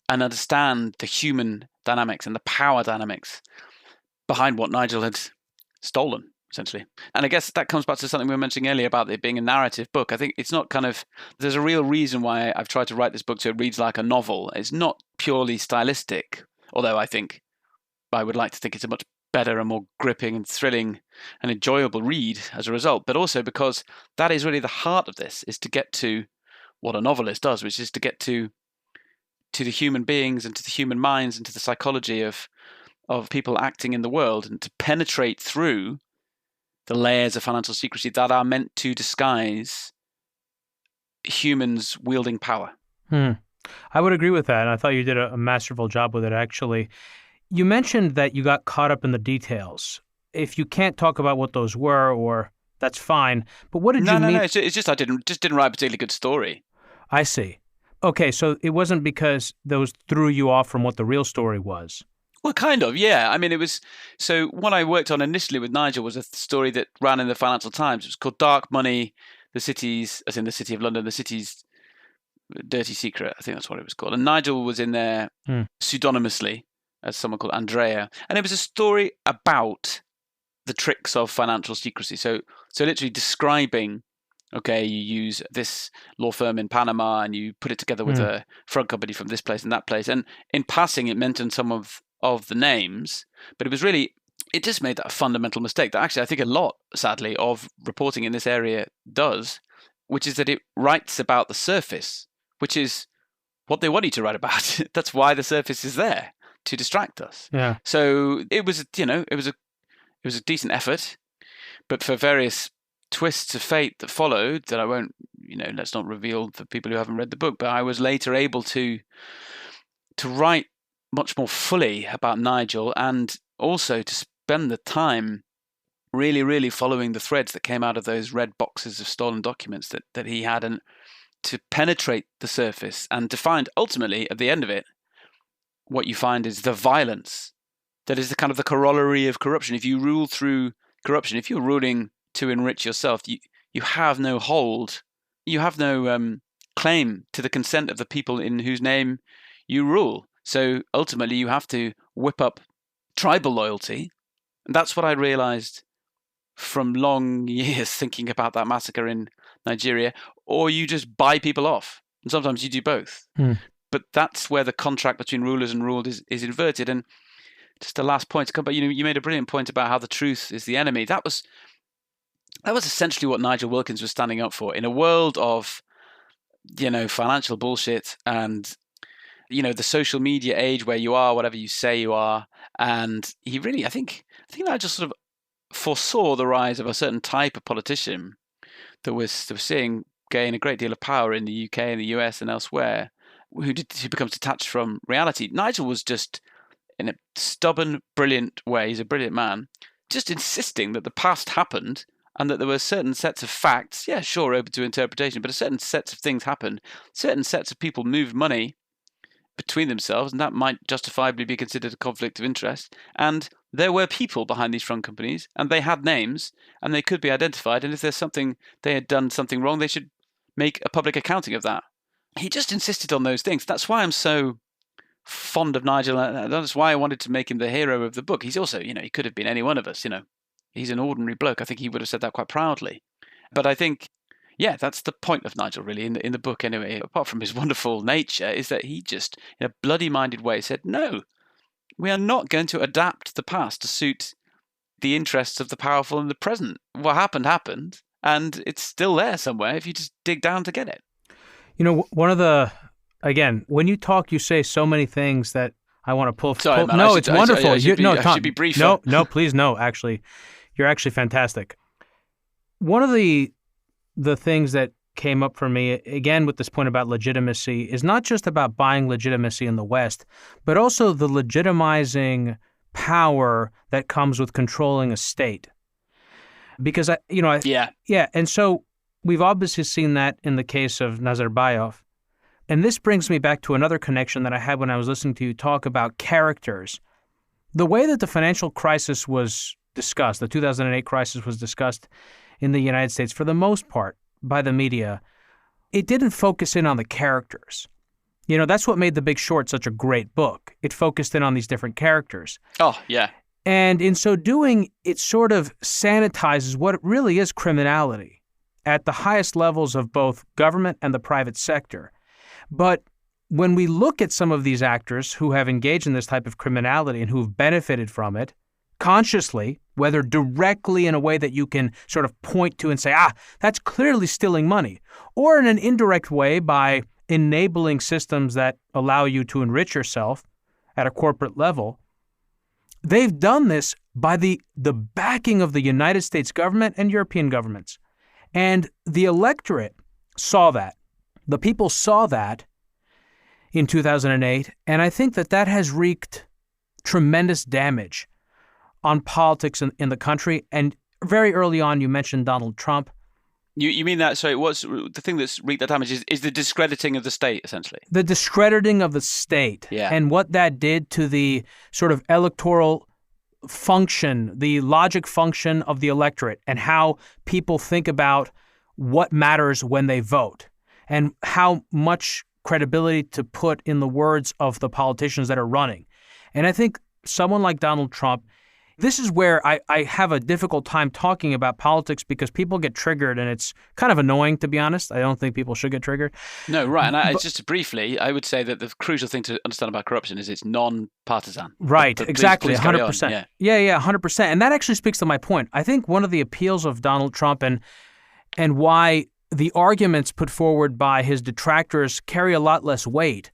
understand the human dynamics and the power dynamics behind what Nigel had stolen, essentially. And I guess that comes back to something we were mentioning earlier about it being a narrative book. I think it's not there's a real reason why I've tried to write this book so it reads like a novel. It's not purely stylistic, although I would like to think it's a much better and more gripping and thrilling and enjoyable read as a result, but also because that is really the heart of this, is to get to what a novelist does, which is to get to the human beings and to the human minds and to the psychology of people acting in the world, and to penetrate through the layers of financial secrecy that are meant to disguise humans wielding power. I would agree with that, and I thought you did a masterful job with it, actually. You mentioned that you got caught up in the details. If you can't talk about what those were, or that's fine, but what did you mean? No, it's just I didn't write a particularly good story. I see. Okay, so it wasn't because those threw you off from what the real story was. Well, kind of, yeah. I mean, it was... So what I worked on initially with Nigel was a story that ran in the Financial Times. It was called Dark Money, the City's, as in the City of London, the City's Dirty Secret. I think that's what it was called. And Nigel was in there pseudonymously as someone called Andrea. And it was a story about the tricks of financial secrecy. So literally describing, okay, you use this law firm in Panama and you put it together with a front company from this place and that place. And in passing, it mentioned some of the names, but it just made that a fundamental mistake that actually I think a lot, sadly, of reporting in this area does, which is that it writes about the surface, which is what they want you to write about. That's why the surface is there, to distract us. Yeah. So it was a decent effort, but for various twists of fate that followed, that I won't, let's not reveal for people who haven't read the book, but I was later able to write much more fully about Nigel, and also to spend the time really, really following the threads that came out of those red boxes of stolen documents that he had, and to penetrate the surface and to find ultimately at the end of it, what you find is the violence that is the kind of the corollary of corruption. If you rule through corruption, if you're ruling to enrich yourself, you have no hold, you have no claim to the consent of the people in whose name you rule. So ultimately, you have to whip up tribal loyalty. And that's what I realized from long years thinking about that massacre in Nigeria. Or you just buy people off. And sometimes you do both. But that's where the contract between rulers and ruled is inverted. And just a last point to come back, you made a brilliant point about how the truth is the enemy. That was essentially what Nigel Wilkins was standing up for in a world of, financial bullshit and, the social media age where you are whatever you say you are. And he really, I think Nigel sort of foresaw the rise of a certain type of politician that was seeing gain a great deal of power in the UK and the US and elsewhere, who becomes detached from reality. Nigel was just, in a stubborn, brilliant way, he's a brilliant man, just insisting that the past happened and that there were certain sets of facts, yeah, sure, open to interpretation, but a certain sets of things happened, certain sets of people moved money between themselves, and that might justifiably be considered a conflict of interest. And there were people behind these front companies, and they had names, and they could be identified, and if there's something, they had done something wrong, they should make a public accounting of that. He just insisted on those things. That's why I'm so fond of Nigel, and that's why I wanted to make him the hero of the book. He's also, he could have been any one of us, He's an ordinary bloke. I think he would have said that quite proudly. But I think, yeah, that's the point of Nigel, really, in the book anyway, apart from his wonderful nature, is that he just, in a bloody-minded way, said, no, we are not going to adapt the past to suit the interests of the powerful in the present. What happened, and it's still there somewhere if you just dig down to get it. One of the again, when you talk, you say so many things that I want to pull. Sorry, man. No, it's wonderful. I Tom, should be briefer. No, please, no. Actually, you're actually fantastic. One of the things that came up for me, again, with this point about legitimacy, is not just about buying legitimacy in the West, but also the legitimizing power that comes with controlling a state. Because, and so we've obviously seen that in the case of Nazarbayev. And this brings me back to another connection that I had when I was listening to you talk about characters. The way that the financial crisis was discussed, the 2008 crisis was discussed in the United States, for the most part, by the media, it didn't focus in on the characters. That's what made The Big Short such a great book. It focused in on these different characters. Oh, yeah. And in so doing, it sort of sanitizes what really is criminality at the highest levels of both government and the private sector. But when we look at some of these actors who have engaged in this type of criminality and who've benefited from it, consciously, whether directly in a way that you can sort of point to and say, that's clearly stealing money, or in an indirect way by enabling systems that allow you to enrich yourself at a corporate level, they've done this by the backing of the United States government and European governments. And the electorate saw that. The people saw that in 2008, and I think that has wreaked tremendous damage on politics in the country. And very early on, you mentioned Donald Trump. You mean that? So what's the thing that's wreaked that damage is the discrediting of the state, essentially. The discrediting of the state, and what that did to the sort of electoral function, the logic function of the electorate, and how people think about what matters when they vote, and how much credibility to put in the words of the politicians that are running. And I think someone like Donald Trump, this is where I have a difficult time talking about politics, because people get triggered, and it's kind of annoying, to be honest. I don't think people should get triggered. No, right. And just briefly, I would say that the crucial thing to understand about corruption is it's non-partisan. Right, exactly, please 100%. Yeah, 100%. And that actually speaks to my point. I think one of the appeals of Donald Trump and why the arguments put forward by his detractors carry a lot less weight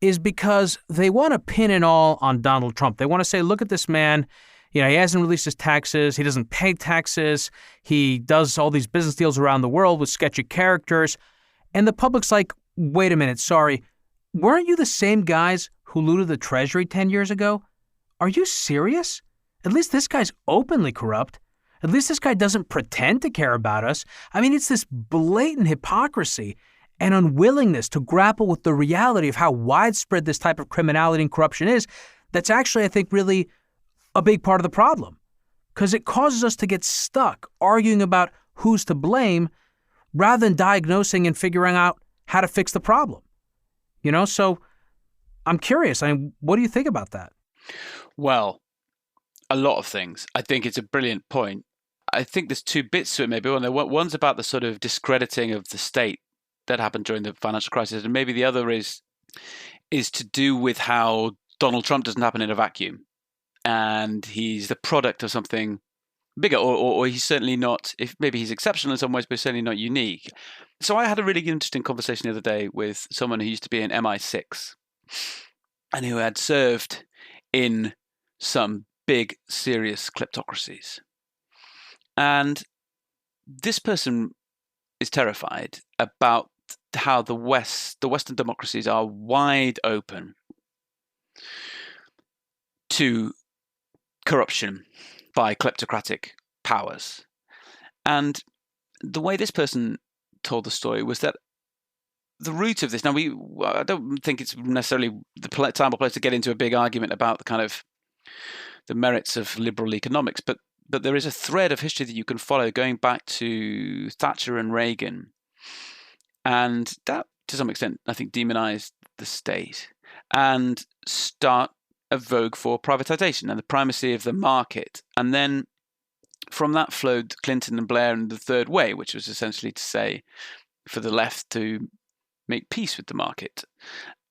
is because they want to pin it all on Donald Trump. They want to say, look at this man. He hasn't released his taxes. He doesn't pay taxes. He does all these business deals around the world with sketchy characters. And the public's like, wait a minute, sorry. Weren't you the same guys who looted the Treasury 10 years ago? Are you serious? At least this guy's openly corrupt. At least this guy doesn't pretend to care about us. I mean, it's this blatant hypocrisy and unwillingness to grapple with the reality of how widespread this type of criminality and corruption is that's actually, I think, really a big part of the problem, because it causes us to get stuck arguing about who's to blame rather than diagnosing and figuring out how to fix the problem. So I'm curious. What do you think about that? Well, a lot of things. I think it's a brilliant point. I think there's two bits to it, maybe. One's about the sort of discrediting of the state that happened during the financial crisis, and maybe the other is to do with how Donald Trump doesn't happen in a vacuum. And he's the product of something bigger, or he's certainly not, if maybe he's exceptional in some ways, but certainly not unique. So I had a really interesting conversation the other day with someone who used to be in MI6 and who had served in some big, serious kleptocracies. And this person is terrified about how the Western democracies are wide open to corruption by kleptocratic powers. And the way this person told the story was that the root of this, now I don't think it's necessarily the time or place to get into a big argument about the kind of the merits of liberal economics, but there is a thread of history that you can follow going back to Thatcher and Reagan. And that, to some extent, I think, demonized the state and start a vogue for privatization and the primacy of the market. And then from that flowed Clinton and Blair and the third way, which was essentially to say for the left to make peace with the market.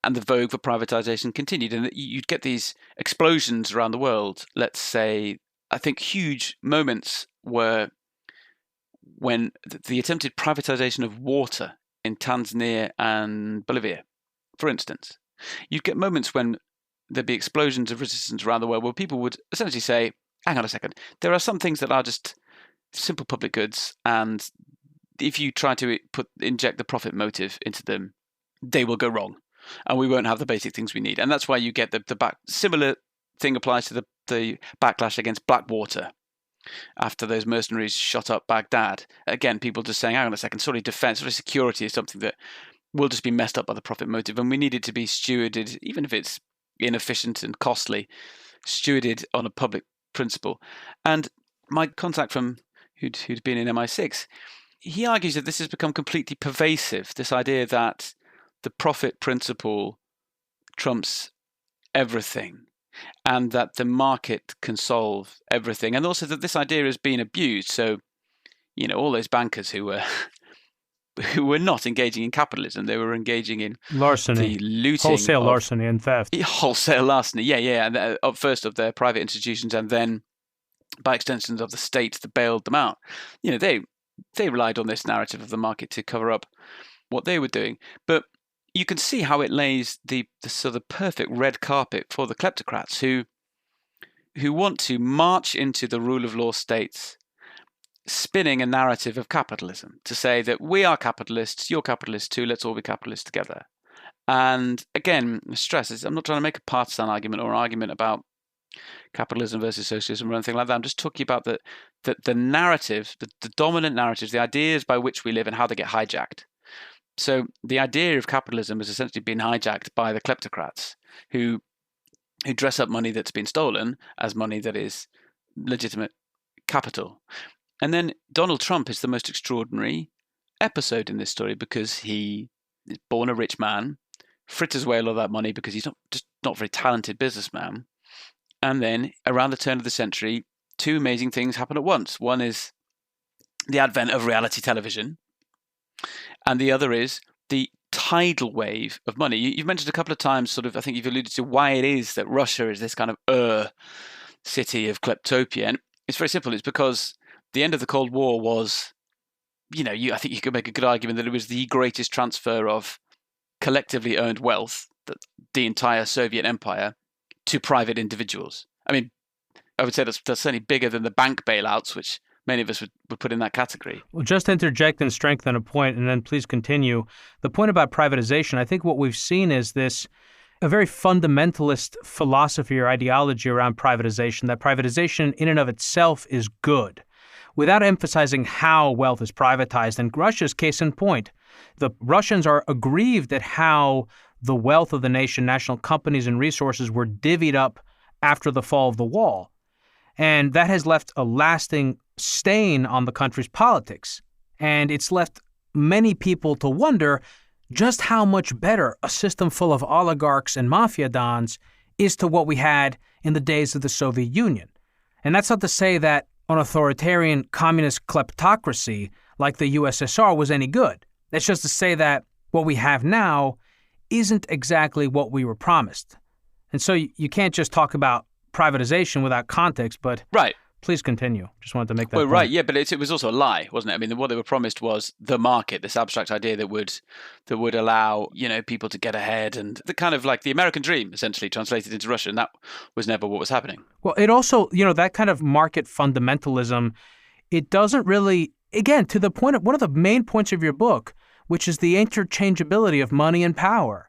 And the vogue for privatization continued. And you'd get these explosions around the world. Let's say, I think huge moments were when the attempted privatization of water in Tanzania and Bolivia, for instance. You'd get moments when there'd be explosions of resistance around the world where people would essentially say, hang on a second, there are some things that are just simple public goods, and if you try to inject the profit motive into them, they will go wrong, and we won't have the basic things we need. And that's why you get the similar thing applies to the backlash against Blackwater after those mercenaries shot up Baghdad. Again, people just saying, hang on a second, defense, security is something that will just be messed up by the profit motive, and we need it to be stewarded, even if it's inefficient and costly, stewarded on a public principle. And my contact from who'd been in MI6, he argues that this has become completely pervasive, this idea that the profit principle trumps everything and that the market can solve everything, and also that this idea has been abused. So, all those bankers who were not engaging in capitalism, they were engaging in larceny, the looting, wholesale larceny and theft. Wholesale larceny, yeah. And first of their private institutions, and then by extensions of the state that bailed them out. They relied on this narrative of the market to cover up what they were doing. But you can see how it lays the sort of perfect red carpet for the kleptocrats who want to march into the rule of law states, spinning a narrative of capitalism to say that we are capitalists, you're capitalists too, let's all be capitalists together. And again, stress is, I'm not trying to make a partisan argument or an argument about capitalism versus socialism or anything like that. I'm just talking about the narrative, the dominant narratives, the ideas by which we live and how they get hijacked. So the idea of capitalism has essentially been hijacked by the kleptocrats who dress up money that's been stolen as money that is legitimate capital. And then Donald Trump is the most extraordinary episode in this story because he is born a rich man, fritters away a lot of that money because he's not a very talented businessman. And then around the turn of the century, two amazing things happen at once. One is the advent of reality television, and the other is the tidal wave of money. You've mentioned a couple of times, I think you've alluded to why it is that Russia is this kind of city of kleptopia. And it's very simple. It's because the end of the Cold War was, I think you could make a good argument that it was the greatest transfer of collectively earned wealth, the entire Soviet empire, to private individuals. I mean, I would say that's certainly bigger than the bank bailouts, which many of us would put in that category. Well, just interject and strengthen a point, and then please continue. The point about privatization, I think what we've seen is a very fundamentalist philosophy or ideology around privatization, that privatization in and of itself is good, without emphasizing how wealth is privatized. And Russia's case in point. The Russians are aggrieved at how the wealth of the nation, national companies and resources were divvied up after the fall of the wall. And that has left a lasting stain on the country's politics. And it's left many people to wonder just how much better a system full of oligarchs and mafia dons is to what we had in the days of the Soviet Union. And that's not to say that an authoritarian communist kleptocracy like the USSR was any good. That's just to say that what we have now isn't exactly what we were promised. And so you can't just talk about privatization without context, but right. Please continue. Just wanted to make that point. Right, yeah, but it was also a lie, wasn't it? I mean, what they were promised was the market, this abstract idea that would allow, people to get ahead, and the kind of like the American dream, essentially, translated into Russian. That was never what was happening. Well, it also, that kind of market fundamentalism, it doesn't really, again, to the point of one of the main points of your book, which is the interchangeability of money and power.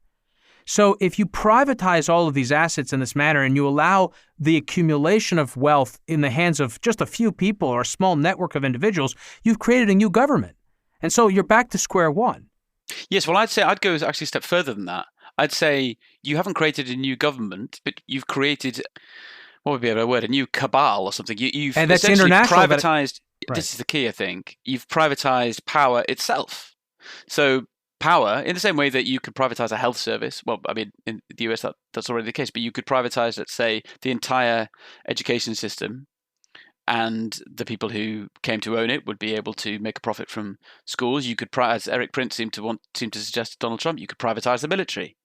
So if you privatize all of these assets in this manner and you allow the accumulation of wealth in the hands of just a few people or a small network of individuals, you've created a new government. And so you're back to square one. Yes, well, I'd go actually a step further than that. I'd say you haven't created a new government, but you've created, what would be a word, a new cabal or something. You've and that's essentially international, privatized, right. This is the key, I think, you've privatized power itself. So power, in the same way that you could privatize a health service, well, I mean, in the US that's already the case, but you could privatize, let's say, the entire education system, and the people who came to own it would be able to make a profit from schools. You could, as Eric Prince seemed to suggest to Donald Trump, you could privatize the military.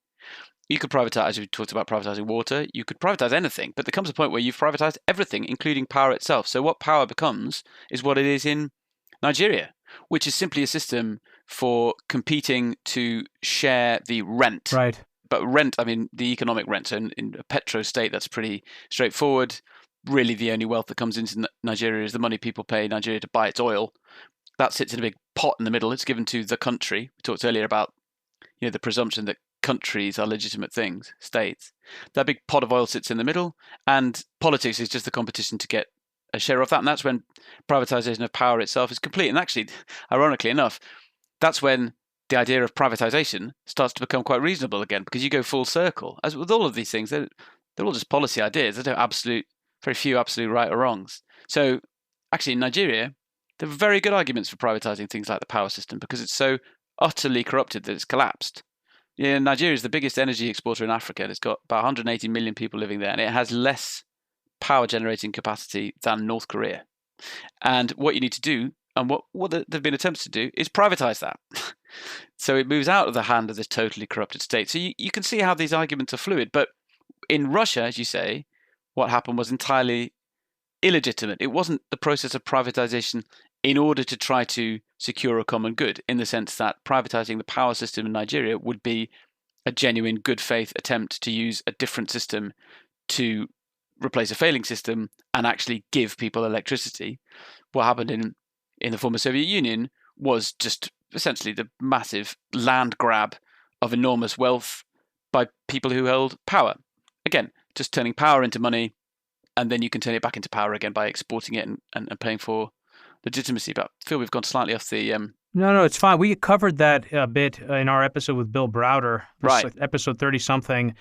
You could privatize, as we talked about privatizing water, you could privatize anything, but there comes a point where you've privatized everything, including power itself. So what power becomes is what it is in Nigeria, which is simply a system for competing to share the rent. Right. But rent, I mean, the economic rent, so in a petro state, that's pretty straightforward. Really, the only wealth that comes into Nigeria is the money people pay Nigeria to buy its oil. That sits in a big pot in the middle. It's given to the country. We talked earlier about the presumption that countries are legitimate things, states. That big pot of oil sits in the middle, and politics is just the competition to get a share of that. And that's when privatization of power itself is complete. And actually, ironically enough, that's when the idea of privatization starts to become quite reasonable again, because you go full circle. As with all of these things, they're all just policy ideas. There's very few absolute right or wrongs. So actually, in Nigeria, there are very good arguments for privatizing things like the power system because it's so utterly corrupted that it's collapsed. Nigeria is the biggest energy exporter in Africa. It's got about 180 million people living there, and it has less power generating capacity than North Korea. And what you need to do, and what there have been attempts to do, is privatize that. So it moves out of the hand of this totally corrupted state. So you can see how these arguments are fluid. But in Russia, as you say, what happened was entirely illegitimate. It wasn't the process of privatization in order to try to secure a common good, in the sense that privatizing the power system in Nigeria would be a genuine good faith attempt to use a different system to replace a failing system and actually give people electricity. What happened in the former Soviet Union was just essentially the massive land grab of enormous wealth by people who held power. Again, just turning power into money, and then you can turn it back into power again by exporting it and paying for legitimacy. But Phil, we've gone slightly off the... No, it's fine. We covered that a bit in our episode with Bill Browder, right? Like episode 30-something.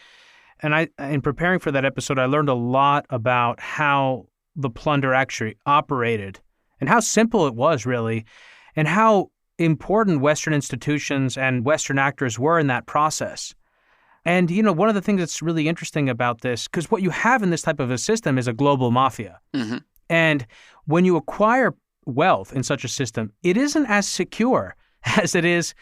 And in preparing for that episode, I learned a lot about how the plunder actually operated and how simple it was, really, and how important Western institutions and Western actors were in that process. And, one of the things that's really interesting about this, because what you have in this type of a system is a global mafia. Mm-hmm. And when you acquire wealth in such a system, it isn't as secure as it is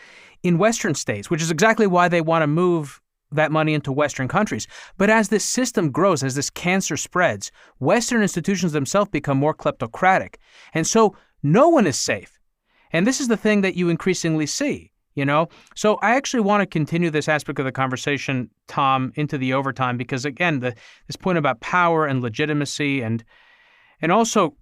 in Western states, which is exactly why they want to move that money into Western countries. But as this system grows, as this cancer spreads, Western institutions themselves become more kleptocratic. And so no one is safe. And this is the thing that you increasingly see, So I actually want to continue this aspect of the conversation, Tom, into the overtime, because again, this point about power and legitimacy and also,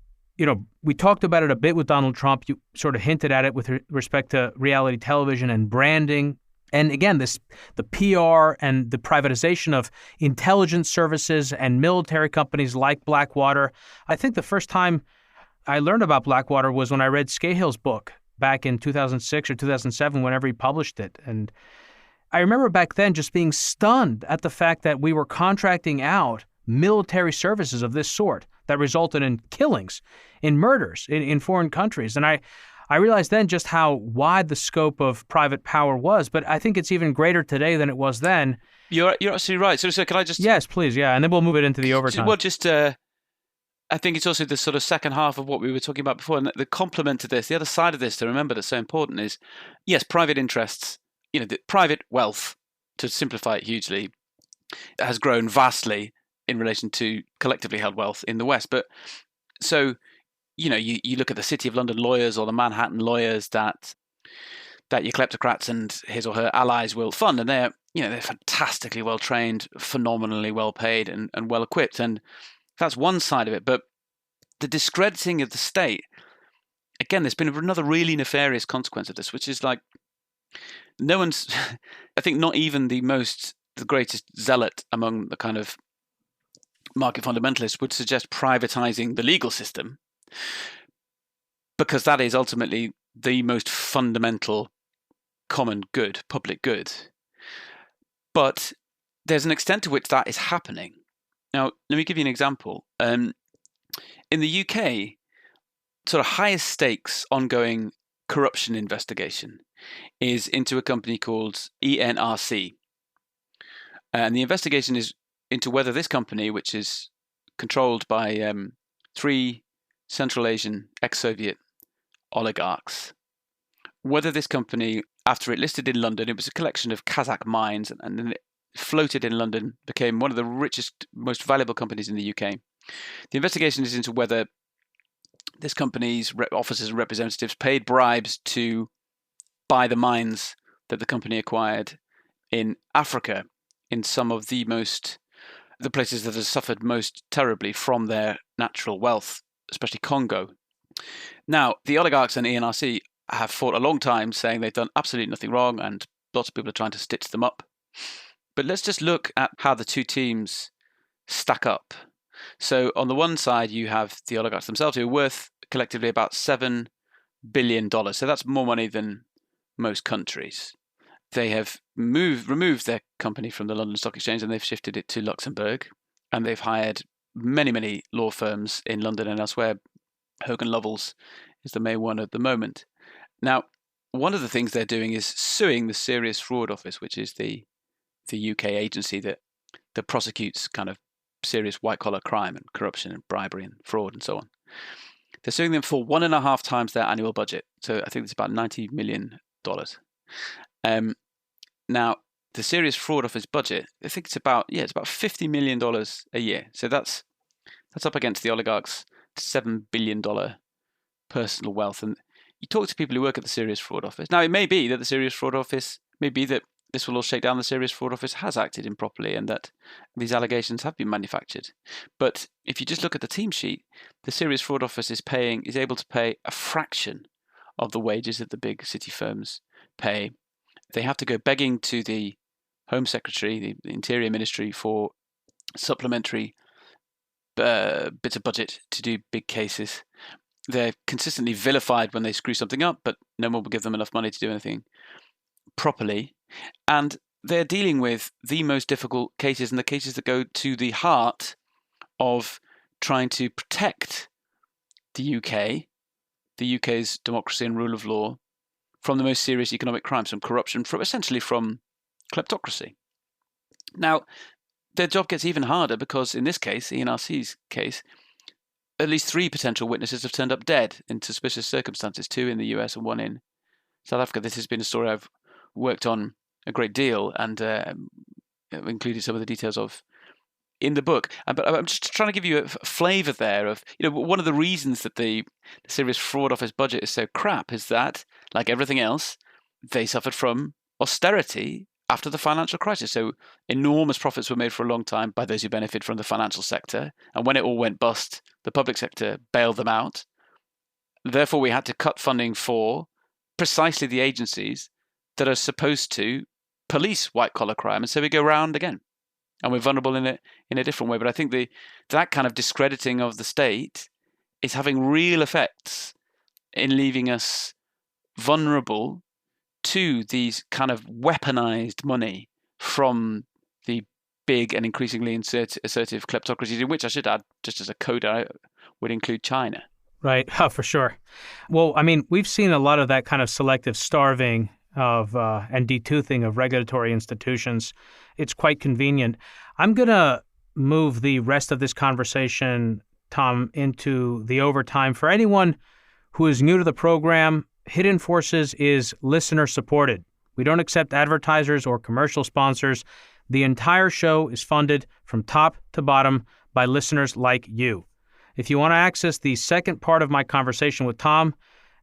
we talked about it a bit with Donald Trump. You sort of hinted at it with respect to reality television and branding. And again, the PR and the privatization of intelligence services and military companies like Blackwater. I think the first time I learned about Blackwater was when I read Scahill's book back in 2006 or 2007, whenever he published it. And I remember back then just being stunned at the fact that we were contracting out military services of this sort that resulted in killings, in murders in foreign countries. And I realized then just how wide the scope of private power was, but I think it's even greater today than it was then. You're absolutely right. So can I just... Yes, please, yeah, and then we'll move it into the overtime. Well, I think it's also the sort of second half of what we were talking about before, and the complement to this, the other side of this to remember that's so important is, yes, private interests, the private wealth, to simplify it hugely, has grown vastly in relation to collectively held wealth in the West. But so, you look at the City of London lawyers or the Manhattan lawyers that your kleptocrats and his or her allies will fund, and they're fantastically well trained, phenomenally well paid, and well equipped, and that's one side of it. But the discrediting of the state, again, there's been another really nefarious consequence of this, which is like no one's, I think not even the greatest zealot among the kind of market fundamentalists would suggest privatizing the legal system, because that is ultimately the most fundamental common good, public good. But there's an extent to which that is happening. Now, let me give you an example. In the UK, sort of highest stakes ongoing corruption investigation is into a company called ENRC. And the investigation is into whether this company, which is controlled by 3 Central Asian ex-Soviet oligarchs, whether this company, after it listed in London, it was a collection of Kazakh mines, and then it floated in London, became one of the richest, most valuable companies in the UK. The investigation is into whether this company's officers and representatives paid bribes to buy the mines that the company acquired in Africa in some of the places that have suffered most terribly from their natural wealth, especially Congo. Now, the oligarchs and ENRC have fought a long time saying they've done absolutely nothing wrong, and lots of people are trying to stitch them up. But let's just look at how the two teams stack up. So on the one side, you have the oligarchs themselves, who are worth collectively about $7 billion. So that's more money than most countries. They have removed their company from the London Stock Exchange, and they've shifted it to Luxembourg. And they've hired many, many law firms in London and elsewhere. Hogan Lovells is the main one at the moment. Now, one of the things they're doing is suing the Serious Fraud Office, which is the UK agency that prosecutes kind of serious white-collar crime and corruption and bribery and fraud and so on. They're suing them for 1.5 times their annual budget. So I think it's about $90 million. Now, the Serious Fraud Office budget, I think it's about $50 million a year. So that's up against the oligarchs' $7 billion personal wealth. And you talk to people who work at the Serious Fraud Office. Now, it may be that the Serious Fraud Office, that this will all shake down, the Serious Fraud Office has acted improperly and that these allegations have been manufactured. But if you just look at the team sheet, the Serious Fraud Office is able to pay a fraction of the wages that the big city firms pay. They have to go begging to the Home Secretary, the Interior Ministry, for supplementary bits of budget to do big cases. They're consistently vilified when they screw something up, but no one will give them enough money to do anything properly. And they're dealing with the most difficult cases, and the cases that go to the heart of trying to protect the UK's democracy and rule of law, from the most serious economic crimes, from corruption, essentially from kleptocracy. Now, their job gets even harder because in this case, ENRC's case, at least 3 potential witnesses have turned up dead in suspicious circumstances, 2 in the US and 1 in South Africa. This has been a story I've worked on a great deal and included some of the details of in the book. But I'm just trying to give you a flavour there of, one of the reasons that the Serious Fraud Office budget is so crap is that, like everything else, they suffered from austerity after the financial crisis. So enormous profits were made for a long time by those who benefit from the financial sector. And when it all went bust, the public sector bailed them out. Therefore, we had to cut funding for precisely the agencies that are supposed to police white-collar crime. And so we go round again. And we're vulnerable in a different way. But I think that kind of discrediting of the state is having real effects in leaving us vulnerable to these kind of weaponized money from the big and increasingly assertive kleptocracies, in which I should add, just as a coda, would include China. Right. Oh, for sure. Well, I mean, we've seen a lot of that kind of selective starving of and detoothing of regulatory institutions. It's quite convenient. I'm going to move the rest of this conversation, Tom, into the overtime. For anyone who is new to the program, Hidden Forces is listener supported. We don't accept advertisers or commercial sponsors. The entire show is funded from top to bottom by listeners like you. If you want to access the second part of my conversation with Tom,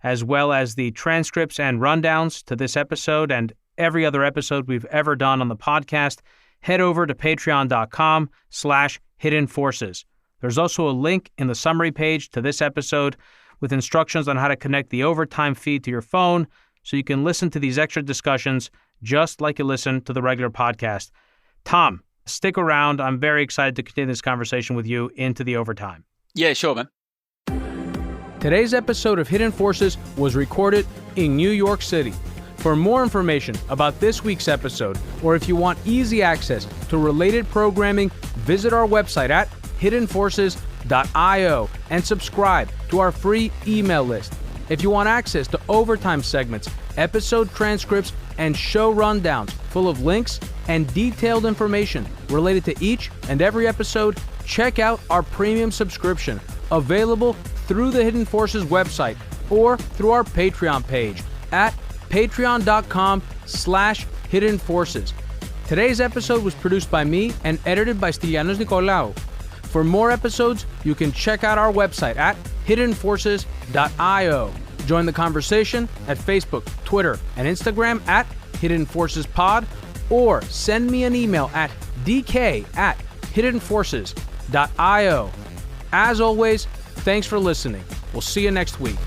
as well as the transcripts and rundowns to this episode and every other episode we've ever done on the podcast, head over to patreon.com/Hidden Forces. There's also a link in the summary page to this episode with instructions on how to connect the overtime feed to your phone so you can listen to these extra discussions just like you listen to the regular podcast. Tom, stick around. I'm very excited to continue this conversation with you into the overtime. Yeah, sure, man. Today's episode of Hidden Forces was recorded in New York City. For more information about this week's episode, or if you want easy access to related programming, visit our website at hiddenforces.io and subscribe to our free email list. If you want access to overtime segments, episode transcripts, and show rundowns full of links and detailed information related to each and every episode, check out our premium subscription, available through the Hidden Forces website or through our Patreon page at patreon.com/Hidden Forces. Today's episode was produced by me and edited by Stylianos Nicolaou. For more episodes, you can check out our website at hiddenforces.io. Join the conversation at Facebook, Twitter, and Instagram at Hidden Forces Pod, or send me an email at dk@hiddenforces.io. As always, thanks for listening. We'll see you next week.